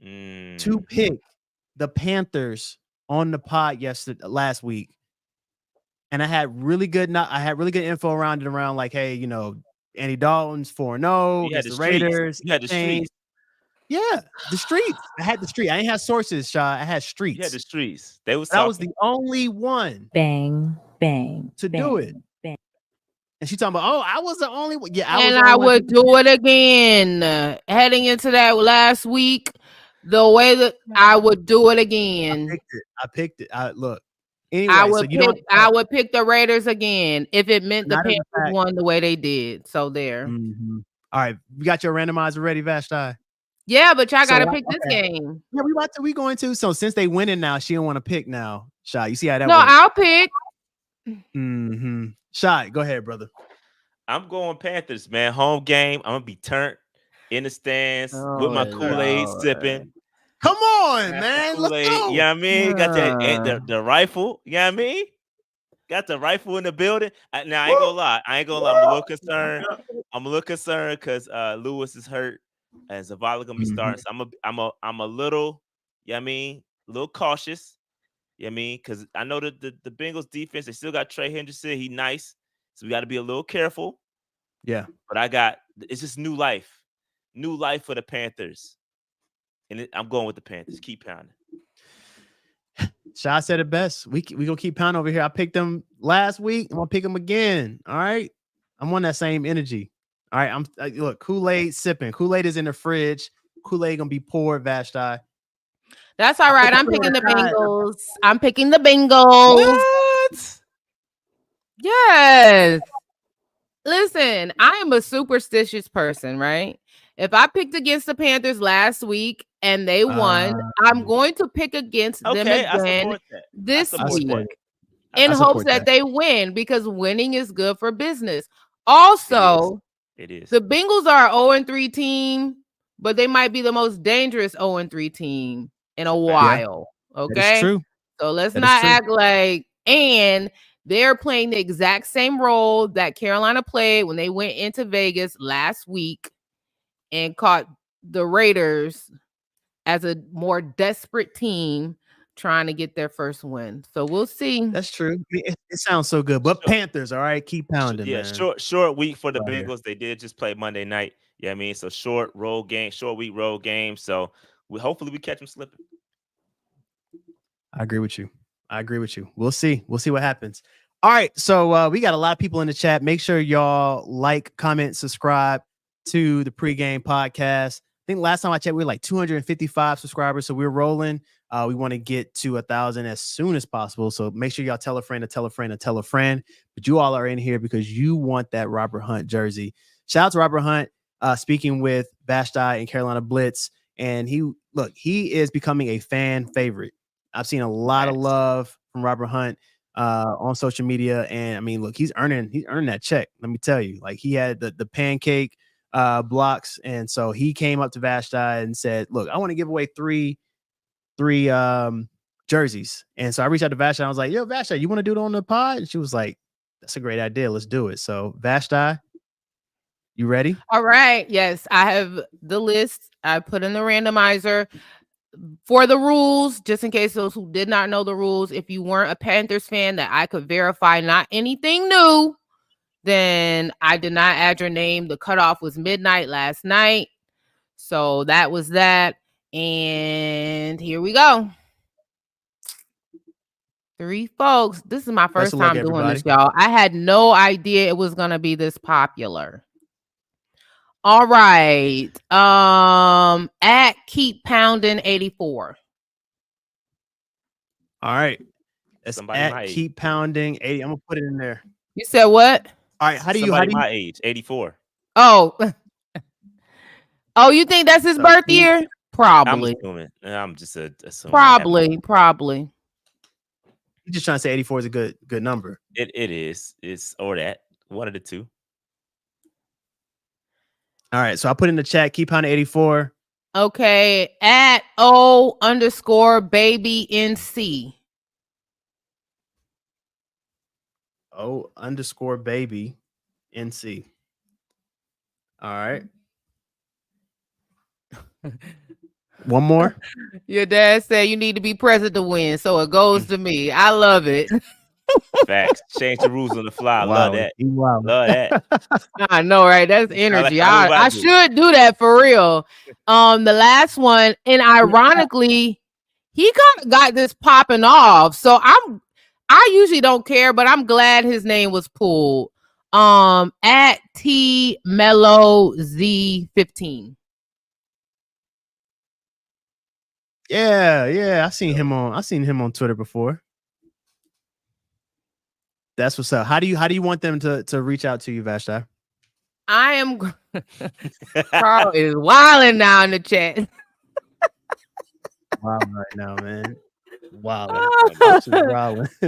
Speaker 3: to pick the Panthers on the pod last week, and I had really good info around like, hey, Andy Dalton's 4-0 against the Raiders.
Speaker 5: You had the streets.
Speaker 3: Yeah, the streets. I had the street. I ain't have sources, Shaw. I had streets.
Speaker 5: You had the streets. I
Speaker 3: was the only one.
Speaker 6: Bang, bang.
Speaker 3: To
Speaker 6: bang,
Speaker 3: do it.
Speaker 6: Bang.
Speaker 3: And she talking about, oh, I was the only one. Yeah,
Speaker 4: I would do it again. Heading into that last week, the way that I would do it again.
Speaker 3: I picked it. Look. Anyway,
Speaker 4: I would pick the Raiders again if it meant the Panthers won the way they did. So there.
Speaker 3: Mm-hmm. All right, we got your randomizer ready, Vashti.
Speaker 4: Yeah, but y'all gotta pick this game.
Speaker 3: Yeah, we going to. So since they winning now, she don't want to pick now. Shy, you see how that
Speaker 4: works? No, I'll pick.
Speaker 3: Mm-hmm. Shy, go ahead, brother.
Speaker 5: I'm going Panthers, man. Home game. I'm gonna be turned in the stands with my Kool-Aid sipping.
Speaker 3: Come on, man. Let's go.
Speaker 5: You know what I mean? Got that the rifle. You know what I mean? Got the rifle in the building. Now I ain't gonna lie. I'm a little concerned. Because Lewis is hurt and Zavala gonna be starting. So I'm a little, you know what I mean, a little cautious. You know what I mean? Because I know that the Bengals defense, they still got Trey Henderson. He nice. So we got to be a little careful.
Speaker 3: Yeah.
Speaker 5: But it's just new life. New life for the Panthers. And I'm going with the Panthers. Keep pounding.
Speaker 3: Shy said it best. We gonna keep pounding over here. I picked them last week. I'm gonna pick them again. All right. I'm on that same energy. All right. Look, Kool-Aid sipping. Kool-Aid is in the fridge. Kool-Aid gonna be poured, Vashti.
Speaker 4: That's all right. I'm picking the Bengals.
Speaker 5: What?
Speaker 4: Yes. Listen, I am a superstitious person, right? If I picked against the Panthers last week and they won, I'm going to pick against them again this week in hopes that they win, because winning is good for business. Also,
Speaker 5: it is.
Speaker 4: The Bengals are an 0-3 team, but they might be the most dangerous 0-3 team in a while. Yeah, okay,
Speaker 3: that is true.
Speaker 4: So let's not act like, and they're playing the exact same role that Carolina played when they went into Vegas last week and caught the Raiders as a more desperate team trying to get their first win. So we'll see.
Speaker 3: That's true. It sounds so good. But Panthers, all right, keep pounding.
Speaker 5: Yeah,
Speaker 3: man.
Speaker 5: Short week for the Bengals. They did just play Monday night. Yeah, you know I mean, so short week road game. So hopefully we catch them slipping.
Speaker 3: I agree with you. We'll see. We'll see what happens. All right, so we got a lot of people in the chat. Make sure y'all like, comment, subscribe to the Pregame podcast. I think last time I checked, we were like 255 subscribers, so we're rolling. We want to get to 1,000 as soon as possible. So make sure y'all tell a friend to tell a friend to tell a friend. But you all are in here because you want that Robert Hunt jersey. Shout out to Robert Hunt, speaking with Vashti and Carolina Blitz. And he is becoming a fan favorite. I've seen a lot of love from Robert Hunt on social media. And I mean, look, he's earning that check. Let me tell you, like he had the pancake blocks. And so he came up to Vashti and said, look, I want to give away three jerseys. And so I reached out to Vashti and I was like, yo, Vashti, you want to do it on the pod? And she was like, that's a great idea. Let's do it. So Vashti, you ready?
Speaker 4: All right. Yes, I have the list. I put in the randomizer. For the rules, just in case those who did not know the rules, if you weren't a Panthers fan that I could verify not anything new, then I did not add your name. The cutoff was midnight last night. So that was that. And here we go. 3 folks. This is my first time doing this, y'all. I had no idea it was going to be this popular. All right. At Keep Pounding 84.
Speaker 3: All right. That's at Keep Pounding 80. I'm gonna put it in there.
Speaker 4: You said what?
Speaker 3: All right. How do you
Speaker 5: my age? 84.
Speaker 4: Oh. Oh, you think that's his birth year? Probably.
Speaker 5: I'm just assuming.
Speaker 4: Probably.
Speaker 3: You're just trying to say 84 is a good number.
Speaker 5: It is. It's or that. One of the two.
Speaker 3: All right, so I put in the chat, Keep Pounding 84.
Speaker 4: Okay, at O_baby_NC.
Speaker 3: O_baby_NC. All right. One more.
Speaker 4: Your dad said you need to be present to win, so it goes to me. I love it.
Speaker 5: Facts. Change the rules on the fly.
Speaker 3: Wow.
Speaker 5: Love that.
Speaker 3: Wow.
Speaker 5: Love that.
Speaker 4: I know, right? That's energy. I should do that for real. The last one, and ironically, he kind of got this popping off. So I usually don't care, but I'm glad his name was pulled. At T Mellow Z15.
Speaker 3: Yeah. I've seen him on Twitter before. That's what's up. How do you want them to reach out to you, Vashti?
Speaker 4: I am Carl is wilding now in the chat.
Speaker 3: Wow, right now, man. Wow.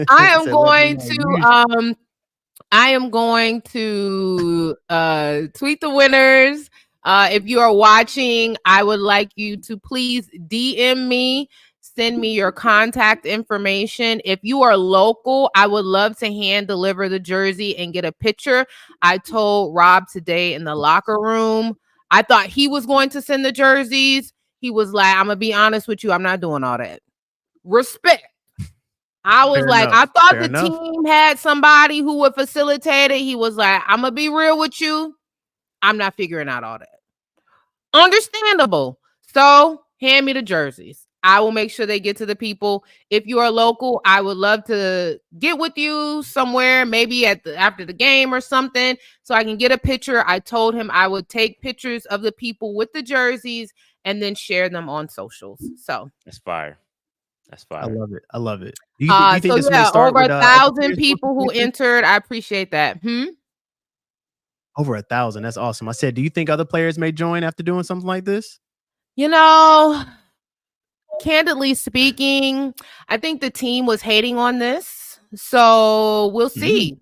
Speaker 4: I am going to tweet the winners. If you are watching, I would like you to please DM me. Send me your contact information. If you are local, I would love to hand deliver the jersey and get a picture. I told Rob today in the locker room, I thought he was going to send the jerseys. He was like, I'm going to be honest with you. I'm not doing all that. Respect. I was I thought the team had somebody who would facilitate it. He was like, I'm going to be real with you. I'm not figuring out all that. Understandable. So hand me the jerseys. I will make sure they get to the people. If you are local, I would love to get with you somewhere, maybe after the game or something, so I can get a picture. I told him I would take pictures of the people with the jerseys and then share them on socials. So
Speaker 5: that's fire.
Speaker 3: I love it. Do you think this may start
Speaker 4: over 1,000 people who entered? I appreciate that.
Speaker 3: Over 1,000. That's awesome. I said, do you think other players may join after doing something like this?
Speaker 4: Candidly speaking, I think the team was hating on this. So we'll see.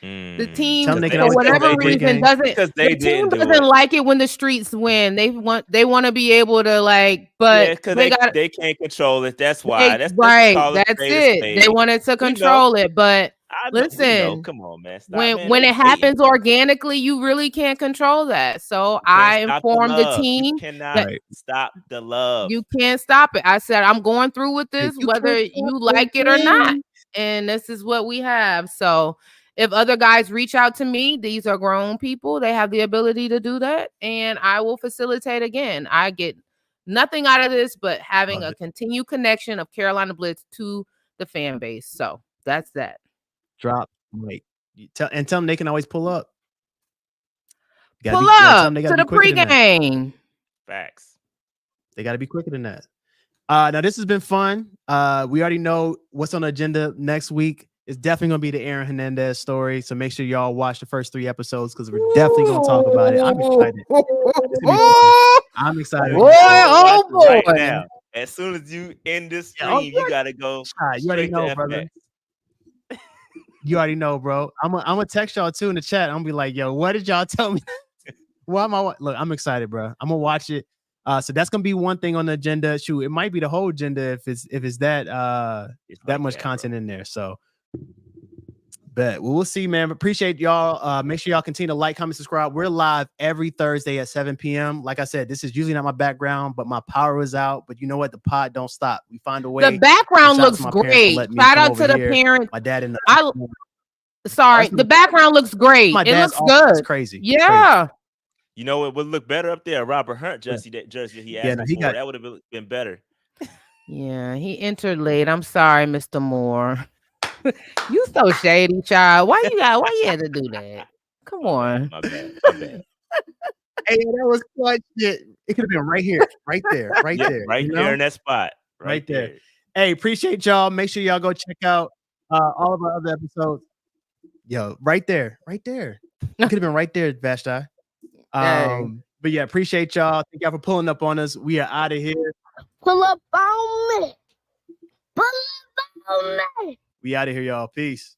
Speaker 4: The team, for whatever reason, doesn't like it when the streets win. They want to be able to but
Speaker 5: they can't control it. That's why. That's
Speaker 4: it. They wanted to control it, but listen,
Speaker 5: come on, man.
Speaker 4: When it happens organically, you really can't control that. So I informed the team
Speaker 5: that stop the love.
Speaker 4: You can't stop it. I said I'm going through with this, whether you like it or not, and this is what we have. So if other guys reach out to me, these are grown people. They have the ability to do that, and I will facilitate again. I get nothing out of this but having a continued connection of Carolina Blitz to the fan base. So That's that.
Speaker 3: Drop mic. Tell them they can always pull up.
Speaker 4: Pull up to the pregame.
Speaker 5: Facts.
Speaker 3: They got to be quicker than that. Now this has been fun. We already know what's on the agenda next week. It's definitely gonna be the Aaron Hernandez story. So make sure y'all watch the first 3 episodes because we're definitely gonna talk about it. I'm excited. It's gonna be fun. I'm excited.
Speaker 4: Oh boy!
Speaker 5: Right now, as soon as you end this stream, you gotta go.
Speaker 3: You already know, brother. You already know, bro. I'm gonna text y'all too in the chat. I'm gonna be like, yo, what did y'all tell me? Why am I? Look, I'm excited, bro. I'm gonna watch it. So that's gonna be one thing on the agenda. Shoot, it might be the whole agenda if it's that that much content in there. So, but we'll see, man. Appreciate y'all. Make sure y'all continue to like, comment, subscribe. We're live every Thursday at 7 p.m. Like I said, this is usually not my background, but my power was out. But you know what? The pod don't stop. We find a way.
Speaker 4: The background looks great. Shout out to the parents.
Speaker 3: My dad and
Speaker 4: the background looks great. It looks good.
Speaker 3: It's crazy.
Speaker 4: Yeah.
Speaker 3: Crazy.
Speaker 5: You know, it would look better up there. Robert Hunt jersey he asked for. That would have been better.
Speaker 4: Yeah, he entered late. I'm sorry, Mr. Moore. You so shady, child. Why you had to do that? Come on.
Speaker 5: My bad.
Speaker 3: Hey, that was clutch shit. It could have been right here, right there, right there.
Speaker 5: Right there in that spot. Right there.
Speaker 3: Hey, appreciate y'all. Make sure y'all go check out all of our other episodes. Yo, right there. It could have been right there, Vashti. But yeah, appreciate y'all. Thank y'all for pulling up on us. We are out of here.
Speaker 7: Pull up on me.
Speaker 3: We out of here, y'all. Peace.